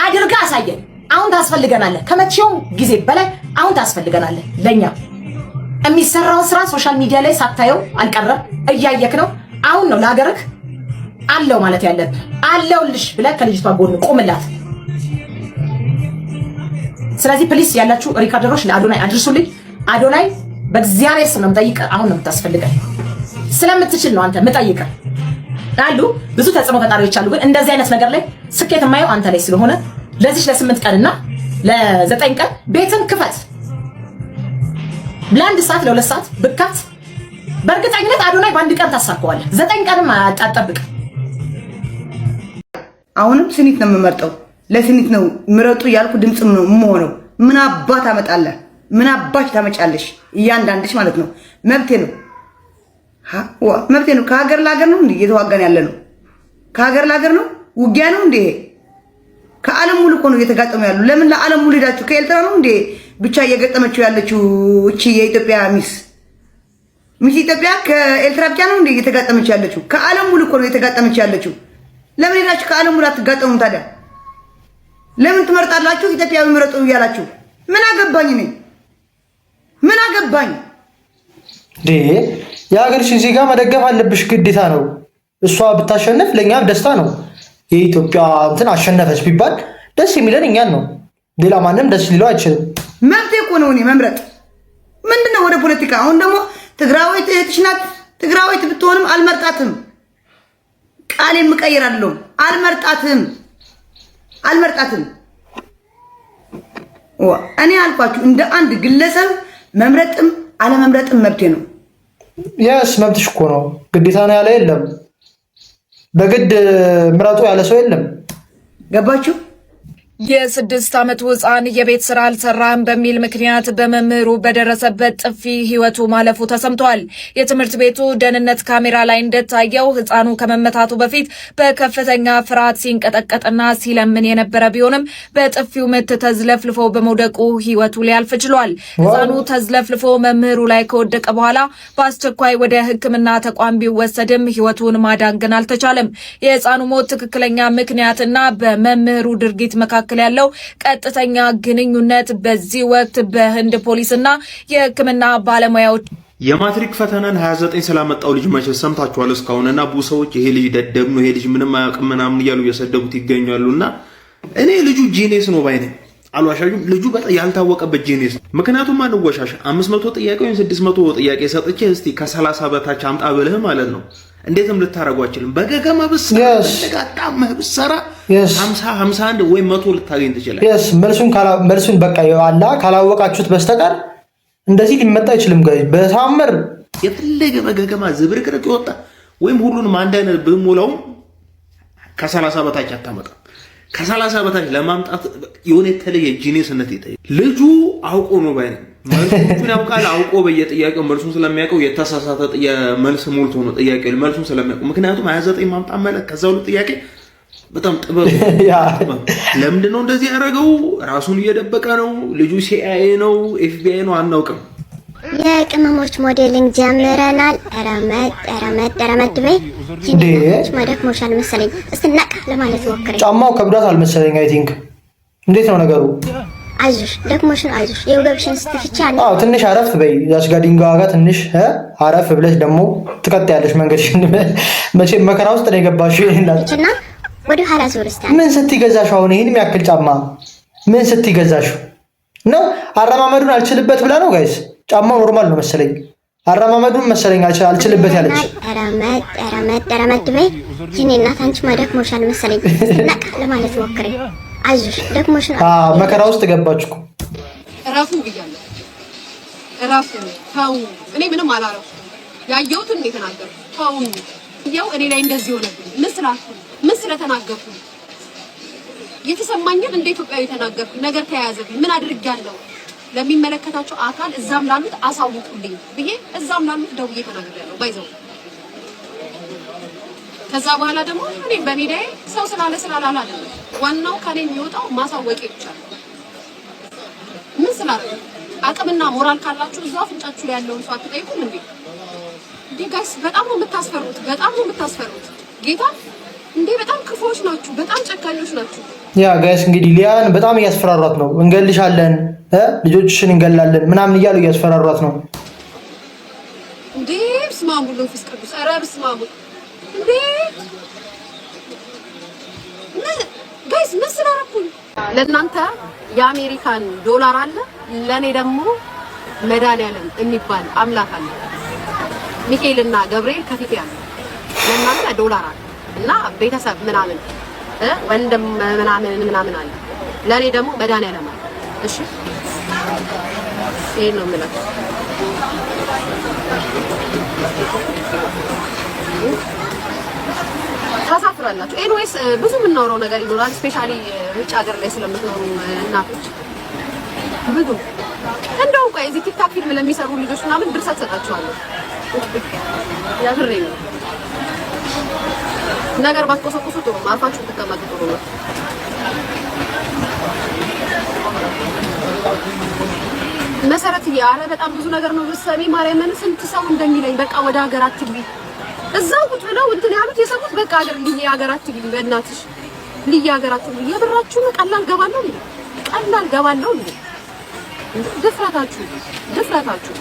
አድርጋ አሳየን። አሁን ታስፈልገናለህ፣ ከመቼውም ጊዜ በላይ አሁን ታስፈልገናለህ። ለኛ የሚሰራው ስራ ሶሻል ሚዲያ ላይ ሳታየው አልቀረም፣ እያየክ ነው። አሁን ነው ለሀገርክ አለው ማለት ያለብህ። አለውልሽ ብለህ ከልጅቷ ጎን ቆምላት። ስለዚህ ፕሊስ ያላችሁ ሪካርደሮች ለአዶናይ አድርሱልኝ። አዶናይ በእግዚአብሔር ስም ነው የምጠይቀህ። አሁን ነው የምታስፈልገን። ስለምትችል ነው አንተ የምጠይቀህ። አሉ ብዙ ተጽዕኖ ፈጣሪዎች አሉ፣ ግን እንደዚህ አይነት ነገር ላይ ስኬት የማየው አንተ ላይ ስለሆነ ለዚህ ለ8 ቀንና ለ9 ቀን ቤትን ክፈት። ለ1 ሰዓት ለ2 ሰዓት ብካት በእርግጠኝነት አዶናይ በአንድ ቀን ታሳካዋለህ። 9 ቀንም አጣጠብቅ። አሁንም ስኒት ነው የምመርጠው። ለስኒት ነው ምረጡ ያልኩ ድምጽ ነው የምሆነው። ምን አባት አመጣለህ? ምን አባሽ ታመጫለሽ? እያንዳንድሽ ማለት ነው። መብቴ ነው መብቴ ነው። ከሀገር ለሀገር ነው እንዴ እየተዋጋን ያለ ነው? ከሀገር ለሀገር ነው ውጊያ ነው እንዴ? ከዓለም ሙሉ እኮ ነው እየተጋጠሙ ያሉ። ለምን ለዓለም ሙሉ ሄዳችሁ? ከኤርትራ ነው እንዴ ብቻ እየገጠመችው ያለችው? እቺ የኢትዮጵያ ሚስ ኢትዮጵያ ከኤርትራ ብቻ ነው እንዴ እየተጋጠመች ያለችው? ከዓለም ሙሉ እኮ ነው እየተጋጠመች ያለችው። ለምን ሄዳችሁ ከዓለም ሙሉ አትጋጠሙም ታዲያ? ለምን ትመርጣላችሁ? ኢትዮጵያዊ ምረጡ እያላችሁ ምን አገባኝ እኔ ምን አገባኝ? የሀገርሽን ዜጋ መደገፍ አለብሽ፣ ግዴታ ነው። እሷ ብታሸንፍ ለእኛም ደስታ ነው። የኢትዮጵያ እንትን አሸነፈች ቢባል ደስ የሚለን እኛን ነው። ሌላ ማንም ደስ ሊለው አይችልም። መብቴ እኮ ነው እኔ መምረጥ። ምንድነው ወደ ፖለቲካ? አሁን ደግሞ ትግራዊት እህትሽ ናት። ትግራዊት ብትሆንም አልመርጣትም። ቃሌን ምቀይራለሁ። አልመርጣትም። እኔ አልኳችሁ እንደ አንድ ግለሰብ መምረጥም አለመምረጥም መብቴ ነው። ያስ መብትሽ እኮ ነው። ግዴታ ነው ያለ የለም። በግድ ምረጡ ያለ ሰው የለም። ገባችሁ? የ6 ዓመት ሕፃን የቤት ስራ አልሰራም በሚል ምክንያት በመምህሩ በደረሰበት ጥፊ ህይወቱ ማለፉ ተሰምቷል። የትምህርት ቤቱ ደህንነት ካሜራ ላይ እንደታየው ሕፃኑ ከመመታቱ በፊት በከፍተኛ ፍርሃት ሲንቀጠቀጥና ሲለምን የነበረ ቢሆንም በጥፊው ምት ተዝለፍልፎ በመውደቁ ህይወቱ ሊያልፍ ችሏል። ሕፃኑ ተዝለፍልፎ መምህሩ ላይ ከወደቀ በኋላ በአስቸኳይ ወደ ሕክምና ተቋም ቢወሰድም ህይወቱን ማዳን ግን አልተቻለም። የሕፃኑ ሞት ትክክለኛ ምክንያትና በመምህሩ ድርጊት መካከል ያለው ቀጥተኛ ግንኙነት በዚህ ወቅት በህንድ ፖሊስና የህክምና ባለሙያዎች የማትሪክ ፈተናን 29 ስላመጣው ልጅ መቼ ሰምታችኋል? እስካሁንና ብዙ ሰዎች ይሄ ልጅ ደደብ ነው፣ ይሄ ልጅ ምንም አያውቅም ምናምን እያሉ እየሰደቡት ይገኛሉና እኔ ልጁ ጂኔስ ነው ባይ ነኝ። አልዋሻዩም። ልጁ በጣም ያልታወቀበት ጂኔስ ነው። ምክንያቱም አንወሻሽ 500 ጥያቄ ወይም 600 ጥያቄ ሰጥቼ እስቲ ከ30 በታች አምጣ ብለህ ማለት ነው እንዴትም ልታረጋው አችልም። በገገማ በስጋጣም ብሰራ 50 51 ወይ 100 ልታገኝ ትችላለህ። yes መልሱን በቃ ያላ ካላወቃችሁት በስተቀር እንደዚህ ሊመጣ አይችልም። ጋር በታምር የፈለገ በገገማ ዝብርቅርቅ ይወጣ ወይም ሁሉንም አንድ አይነት ብሞላው ከ30 በታች አታመጣ። ከ30 በታች ለማምጣት የሆነ የተለየ ጂኒስነት ይጠይቃል። ልጁ አውቆ ነው ባይ ነው መልሱን ያውቃል። አውቆ በየጥያቄው መልሱን ስለሚያውቀው የተሳሳተ መልስ ሞልቶ ነው ጥያቄው መልሱን ስለሚያውቀው። ምክንያቱም 29 ማምጣት ማለት ከዛው ጥያቄ በጣም ጥበብ ለምንድን ነው እንደዚህ ያደረገው? ራሱን እየደበቀ ነው። ልጁ ሲአይኤ ነው ኤፍቢአይ ነው አናውቅም። የቅመሞች ሞዴሊንግ ጀምረናል። ረመድ በይ ጂኒዎች መደክሞሻል መሰለኝ። እስቲ ነቃ ለማለት ሞክሬ ጫማው ከብዳት አልመሰለኝ። አይ ቲንክ እንዴት ነው ነገሩ? አይዞሽ ደክሞሽን አይዞሽ የወገብሽን ስትፍቻ ነው። አዎ ትንሽ አረፍ በይ። ያች ጋር ድንጋዋ ጋር ትንሽ አረፍ ብለሽ ደግሞ ትቀጥያለሽ መንገድሽን። መቼም መከራ ውስጥ ነው የገባሽው። ይሄንና ወደ ኋላ ዞር እስታ ምን ስትገዛሽ አሁን ይሄን የሚያክል ጫማ ምን ስትገዛሽ ነው? አረማመዱን አልችልበት ብላ ነው ጋይስ። ጫማው ኖርማል ነው መሰለኝ። አረማመዱን መሰለኝ አልችልበት ያለች። ረመድ በይ ጂኒ እናት አንቺ መደክሞሻል መሰለኝ። ነቃ ለማለት ሞክሬ አይዞሽ ደክሞሽን። መከራ ውስጥ ገባች እኮ። እራፉ ብያለሁ። እራፉ ታው እኔ ምንም አላረፉ ያየሁትን ነው የተናገርኩት። ታው ያው እኔ ላይ እንደዚህ ሆነብኝ። ምን ስለተናገርኩ የተሰማኝን እንደ ኢትዮጵያዊ የተናገርኩ ነገር ተያያዘብኝ። ምን አድርጋለሁ? ለሚመለከታቸው አካል እዛም ላሉት አሳውቁልኝ ብዬ እዛም ላሉት ደውዬ ተናግሬያለሁ። ባይዘው ከዛ በኋላ ደግሞ እኔ በሚዲያዬ ሰው ስላላለ አይደለም ዋናው ከኔ የሚወጣው ማሳወቅ ይቻላል። ምን ስላለ አቅምና ሞራል ካላችሁ እዛው ፍንጫችሁ ላይ ያለውን ሰው አትጠይቁም እንዴ? ጋይስ በጣም ነው የምታስፈሩት። ጌታ እንዴ በጣም ክፉዎች ናችሁ፣ በጣም ጨካኞች ናችሁ። ያ ጋይስ እንግዲህ ሊያን በጣም እያስፈራሯት ነው። እንገልሻለን፣ ልጆችሽን እንገላለን ምናምን እያሉ እያስፈራሯት ነው። እንዴ በስመ አብ ወወልድ ወመንፈስ ቅዱስ። ኧረ በስመ አብ እንዴ ጋይስ ምን ስላረኩኝ? ለእናንተ የአሜሪካን ዶላር አለ፣ ለኔ ደግሞ መድኃኒዓለም የሚባል አምላክ አለ። ሚካኤልና ገብርኤል ከፊት ያለ ለእናንተ ዶላር አለ እና ቤተሰብ ምናምን ወንድም ምናምን አለ። ለኔ ደግሞ መድኃኒዓለም አለ። እሺ ይሄ ነው ማለት ታሳፍራላችሁ። ኤኒዌይስ ብዙ የምናወራው ነገር ይኖራል። ስፔሻሊ ውጭ ሀገር ላይ ስለምትኖሩ እናቶች ብዙ እንደው ቆይ እዚህ ቲክታክ ፊልም ለሚሰሩ ልጆች ምናምን ድርሰት ሰጣቸዋለሁ። ያፍሬኝ ነገር ባትቆሰቁሱ ጥሩ ነው። አርፋችሁ ብትቀመጡ ጥሩ ነው። መሰረት ያለ በጣም ብዙ ነገር ነው። ሰሚ ማርያምን ስንት ሰው እንደሚለኝ በቃ ወደ ሀገር አትግቢ እዛው ቁጭ ብለው እንትን ያሉት የሰሙት በቃ ሀገር አትግቢ በእናትሽ ሀገር አትግቢ። የብራችሁ ቀላል ገባለሁ እንዴ? ድፍረታችሁ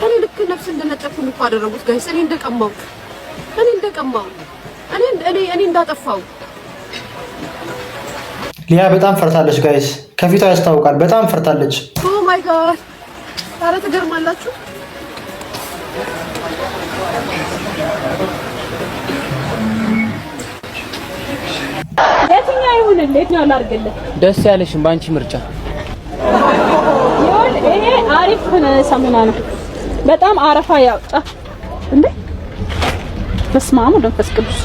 እኔ ልክ ነፍስ እንደነጠቅኩኝ እኮ አደረጉት ጋይስ። እኔ እንደቀማው እኔ እንዳጠፋው ሊያ በጣም ፈርታለች ጋይስ። ከፊቷ ያስታውቃል። በጣም ፈርታለች። ኦ ማይ ጋድ ኧረ ትገርማላችሁ። የትኛው ይሁንልህ? የትኛው ላድርግልህ? ደስ ያለሽን ባንቺ ምርጫ። ይሄ አሪፍ ሳሙና ነው። በጣም አረፋ ያወጣ እንዴ! በስመ አብ ወመንፈስ ቅዱስ።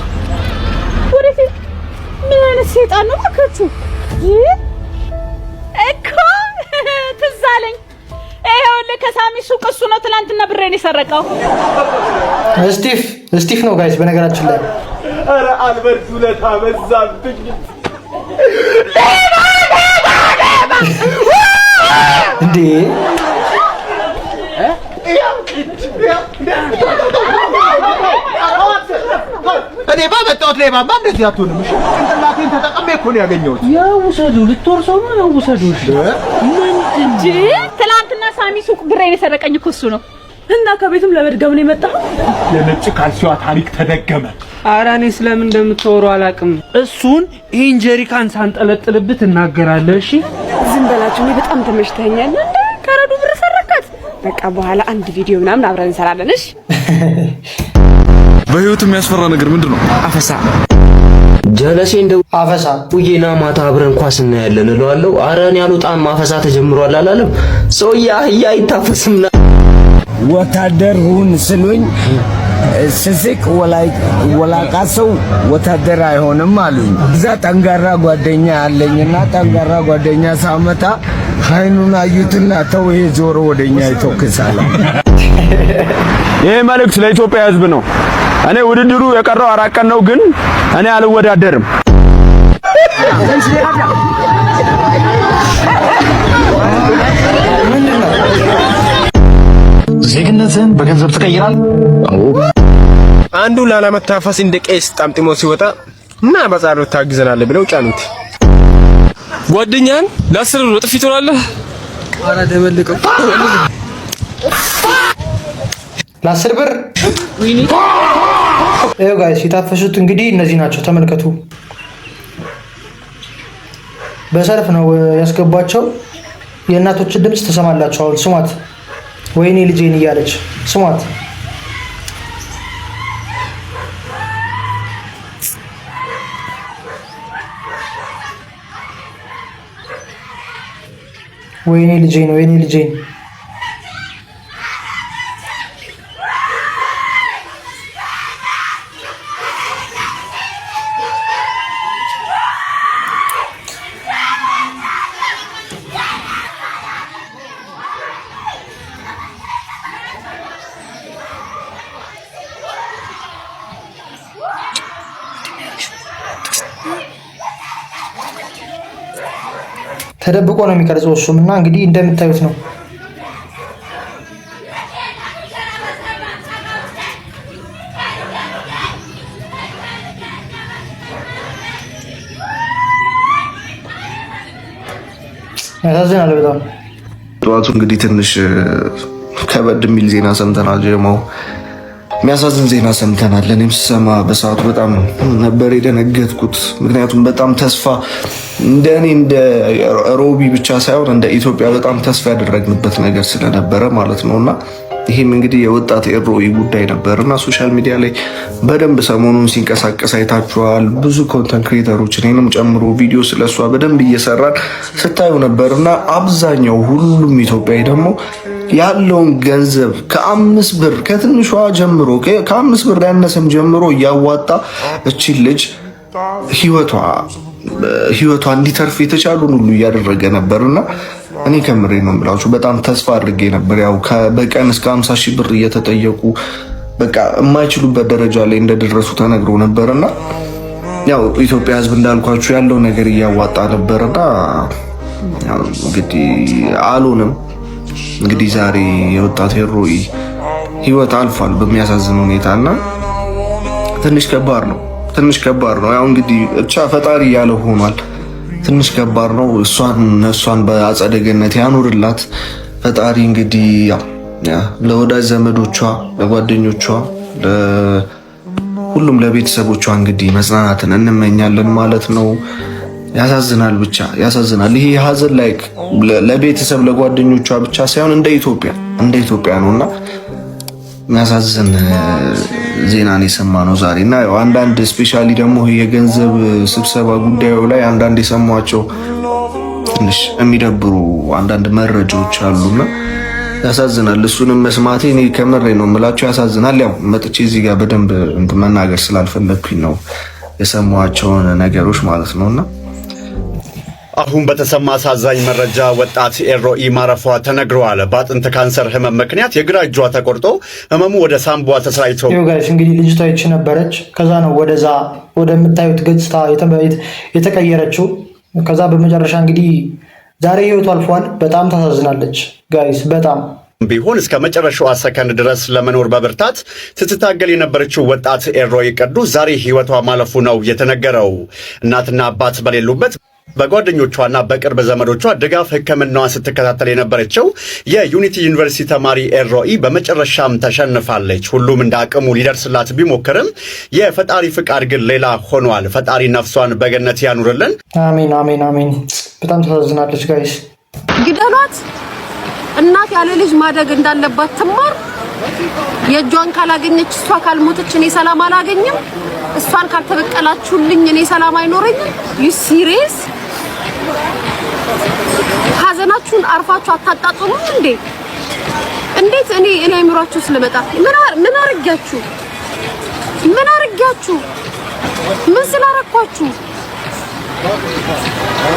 ወዴት ምን አይነት ሰይጣን ነው ባካችሁ? እኮ ትዝ አለኝ። ይኸውልህ ከሳሚ ሱቅ እሱ ነው ትናንትና ብሬን የሰረቀው። ስቲፍ ነው ጋይስ በነገራችን ላይ። ኧረ አልበርት ውለታ በዛብኝ። እንዴ እኔ ባመጣሁት ላይ ባባ እንደዚህ አትሆንም። እሺ ጭንቅላቴን ተጠቅሜ እኮ ነው ያገኘሁት። ያው ውሰዱ፣ ልትወርሰው ነው። ያው ውሰዱ። እሺ ምን እንጂ ትናንትና ሳሚ ሱቅ ብሬን የሰረቀኝ እኮ እሱ ነው። እና ከቤቱም ለመድገም ነው የመጣው። የነጭ ካልሲዋ ታሪክ ተደገመ። ኧረ እኔ ስለምን እንደምትወሩ አላውቅም። እሱን ይሄን ጀሪካን ሳንጠለጥልብት እናገራለሁ። እሺ ዝም በላችሁ። እኔ በጣም ተመችተኛል። እንደ ከረዱ ብር ሰረካት። በቃ በኋላ አንድ ቪዲዮ ምናምን አብረን እንሰራለን። እሺ በህይወት የሚያስፈራ ነገር ምንድነው? አፈሳ ጀለሴ እንደው አፈሳ ውዬና ማታ አብረን ኳስ እናያለን እለዋለሁ። ኧረ እኔ አልወጣም አፈሳ ተጀምሯል አላለም። ሰውዬ አህያ አይታፈስምና ወታደር ሁን ስሉኝ ስስቅ ወላቃ ሰው ወታደር አይሆንም አሉኝ። እዛ ጠንጋራ ጓደኛ አለኝና ጠንጋራ ጓደኛ ሳመታ አይኑን አዩትና ተው ይሄ ዞሮ ወደኛ ይተኩሳል። ይሄ መልእክት ለኢትዮጵያ ህዝብ ነው። እኔ ውድድሩ የቀረው 4 ቀን ነው፣ ግን እኔ አልወዳደርም። ዜግነትን በገንዘብ ትቀይራል? አንዱ ላለመታፈስ እንደ ቄስ ጠምጥሞ ሲወጣ እና በጻሎት ታግዘናለህ ብለው ጫኑት። ጓደኛን ለ10 ብር ጥፊ ትላለህ። ኧረ ደበልቀው ለ10 ብር። ይኸው ጋይስ የታፈሱት እንግዲህ እነዚህ ናቸው። ተመልከቱ። በሰልፍ ነው ያስገቧቸው። የእናቶችን ድምፅ ትሰማላችሁ። አሁን ስሟት። ወይኔ ልጄን እያለች ስሟት። ወይኔ ልጄን፣ ወይኔ ልጄን። ተደብቆ ነው የሚቀርጸው እሱም እና እንግዲህ እንደምታዩት ነው። ያሳዝናል በጣም። ጠዋቱ እንግዲህ ትንሽ ከበድ የሚል ዜና ሰምተናል። ጀማው የሚያሳዝን ዜና ሰምተናል። እኔም ስሰማ በሰዓቱ በጣም ነበር የደነገጥኩት። ምክንያቱም በጣም ተስፋ እንደኔ እንደ ሮቢ ብቻ ሳይሆን እንደ ኢትዮጵያ በጣም ተስፋ ያደረግንበት ነገር ስለነበረ ማለት ነውና ይሄም እንግዲህ የወጣት ኤሮኢ ጉዳይ ነበርና ሶሻል ሚዲያ ላይ በደንብ ሰሞኑን ሲንቀሳቀስ አይታችኋል። ብዙ ኮንተንት ክሬተሮች እኔንም ጨምሮ ቪዲዮ ስለሷ በደንብ እየሰራን ስታዩ ነበርና አብዛኛው ሁሉም ኢትዮጵያዊ ደግሞ ያለውን ገንዘብ ከ5 ብር ከትንሿ ጀምሮ ከ5 ብር ያነሰም ጀምሮ እያዋጣ እቺን ልጅ ህይወቷ እንዲተርፍ የተቻሉን ሁሉ እያደረገ ነበርና እኔ ከምሬ ነው የምላችሁ በጣም ተስፋ አድርጌ ነበር። ያው በቀን እስከ 50 ሺህ ብር እየተጠየቁ በቃ የማይችሉበት ደረጃ ላይ እንደደረሱ ተነግሮ ነበርና ያው ኢትዮጵያ ህዝብ እንዳልኳችሁ ያለው ነገር እያዋጣ ነበርና ያው እንግዲህ አልሆነም። እንግዲህ ዛሬ የወጣት ኤሮኢ ህይወት አልፏል በሚያሳዝን ሁኔታና ትንሽ ከባድ ነው። ያው እንግዲህ ብቻ ፈጣሪ ያለው ሆኗል። ትንሽ ከባድ ነው። እሷን በአጸደ ገነት ያኑርላት ፈጣሪ። እንግዲህ ያው ለወዳጅ ዘመዶቿ፣ ለጓደኞቿ፣ ሁሉም ለቤተሰቦቿ እንግዲህ መጽናናትን እንመኛለን ማለት ነው። ያሳዝናል፣ ብቻ ያሳዝናል። ይሄ ሀዘን ላይ ለቤተሰብ ለጓደኞቿ ብቻ ሳይሆን እንደ ኢትዮጵያ እንደ ኢትዮጵያ ነውና የሚያሳዝን ዜናን የሰማነው ዛሬ እና ያው አንዳንድ ስፔሻሊ ደግሞ የገንዘብ ስብሰባ ጉዳዩ ላይ አንዳንድ የሰሟቸው ትንሽ የሚደብሩ አንዳንድ መረጃዎች አሉና ያሳዝናል። እሱንም መስማቴ እኔ ከምሬ ነው የምላቸው ያሳዝናል። ያው መጥቼ እዚህ ጋር በደንብ መናገር ስላልፈለኩኝ ነው የሰሟቸውን ነገሮች ማለት ነውና አሁን በተሰማ አሳዛኝ መረጃ ወጣት ኤሮኢ ማረፏ ተነግሯል። በአጥንት ካንሰር ህመም ምክንያት የግራ እጇ ተቆርጦ ህመሙ ወደ ሳምቧ ተሰራጭቶ ጋይስ እንግዲህ ልጅቷ ይቺ ነበረች። ከዛ ነው ወደዛ ወደምታዩት ገጽታ የተቀየረችው። ከዛ በመጨረሻ እንግዲህ ዛሬ ህይወቱ አልፏል። በጣም ታሳዝናለች ጋይስ በጣም ቢሆን እስከ መጨረሻዋ ሰከንድ ድረስ ለመኖር በብርታት ስትታገል የነበረችው ወጣት ኤሮኢ ቅዱስ ዛሬ ህይወቷ ማለፉ ነው የተነገረው። እናትና አባት በሌሉበት በጓደኞቿና በቅርብ ዘመዶቿ ድጋፍ ህክምናዋን ስትከታተል የነበረችው የዩኒቲ ዩኒቨርሲቲ ተማሪ ኤሮኢ በመጨረሻም ተሸንፋለች። ሁሉም እንደ አቅሙ ሊደርስላት ቢሞክርም የፈጣሪ ፍቃድ ግን ሌላ ሆኗል። ፈጣሪ ነፍሷን በገነት ያኑርልን። አሜን አሜን አሜን። በጣም ታሳዝናለች ጋይስ። ግደሏት። እናት ያለ ልጅ ማደግ እንዳለባት ትማር። የእጇን ካላገኘች እሷ ካልሞተች እኔ ሰላም አላገኝም። እሷን ካልተበቀላችሁልኝ እኔ ሰላም አይኖረኝም። ዩ ሲሪየስ? ሀዘናችሁን አርፋችሁ አታጣጥሙም እንዴ? እንዴት እኔ አይምሯችሁ ስለመጣ ምን አርጋችሁ ምን ስላረኳችሁ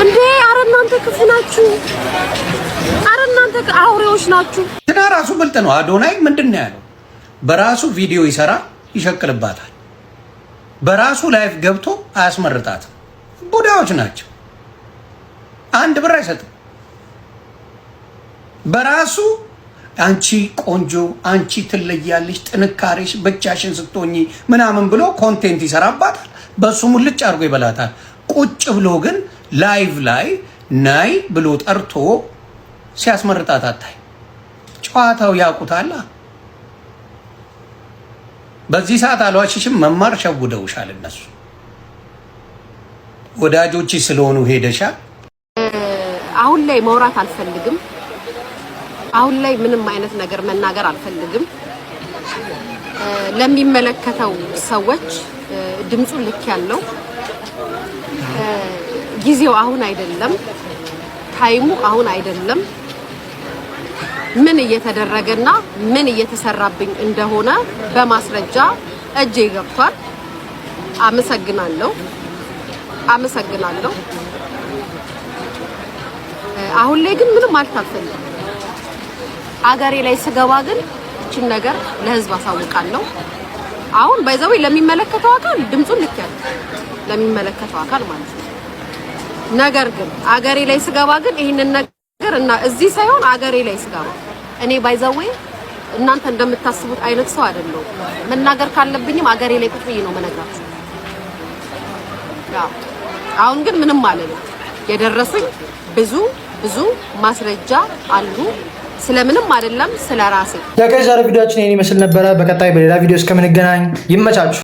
እንዴ? አረ እናንተ ክፉ ናችሁ። አረ እናንተ አውሬዎች ናችሁ። ትና ራሱ ብልጥ ነው። አዶናይ ምንድነው ያለው? በራሱ ቪዲዮ ይሰራ ይሸቅልባታል። በራሱ ላይፍ ገብቶ አያስመርጣትም። ቡዳዎች ናቸው። አንድ ብር አይሰጥም። በራሱ አንቺ ቆንጆ፣ አንቺ ትለያለሽ፣ ጥንካሬሽ ብቻሽን ስትሆኚ ምናምን ብሎ ኮንቴንት ይሰራባታል። በሱ ሙልጭ አድርጎ ይበላታል። ቁጭ ብሎ ግን ላይቭ ላይ ናይ ብሎ ጠርቶ ሲያስመርጣት አታይ። ጨዋታው ያውቁታል። በዚህ ሰዓት አልዋሽሽም፣ መማር ሸውደውሻል። እነሱ ወዳጆች ስለሆኑ ሄደሻል። አሁን ላይ ማውራት አልፈልግም። አሁን ላይ ምንም አይነት ነገር መናገር አልፈልግም። ለሚመለከተው ሰዎች ድምጹን ልክ ያለው ጊዜው አሁን አይደለም፣ ታይሙ አሁን አይደለም። ምን እየተደረገና ምን እየተሰራብኝ እንደሆነ በማስረጃ እጄ ገብቷል። አመሰግናለሁ። አሁን ላይ ግን ምንም አልታፈልኩም። አገሬ ላይ ስገባ ግን እቺን ነገር ለህዝብ አሳውቃለሁ። አሁን ባይዘው ለሚመለከተው አካል ድምጹን ልክ ያለው ለሚመለከተው አካል ማለት ነው። ነገር ግን አገሬ ላይ ስገባ ግን ይሄንን ነገር እና እዚህ ሳይሆን አገሬ ላይ ስገባ እኔ ባይዘው እናንተ እንደምታስቡት አይነት ሰው አይደለሁም። መናገር ካለብኝም አገሬ ላይ ቁጭ ብዬ ነው መነግራችሁ። ያው አሁን ግን ምንም ማለት ነው የደረሱኝ ብዙ ማስረጃ አሉ። ስለምንም አይደለም ስለራሴ። ለጋይስ ዛሬ ቪዲዮአችን ይሄን ይመስል ነበረ። በቀጣይ በሌላ ቪዲዮ እስከምንገናኝ ይመቻችሁ።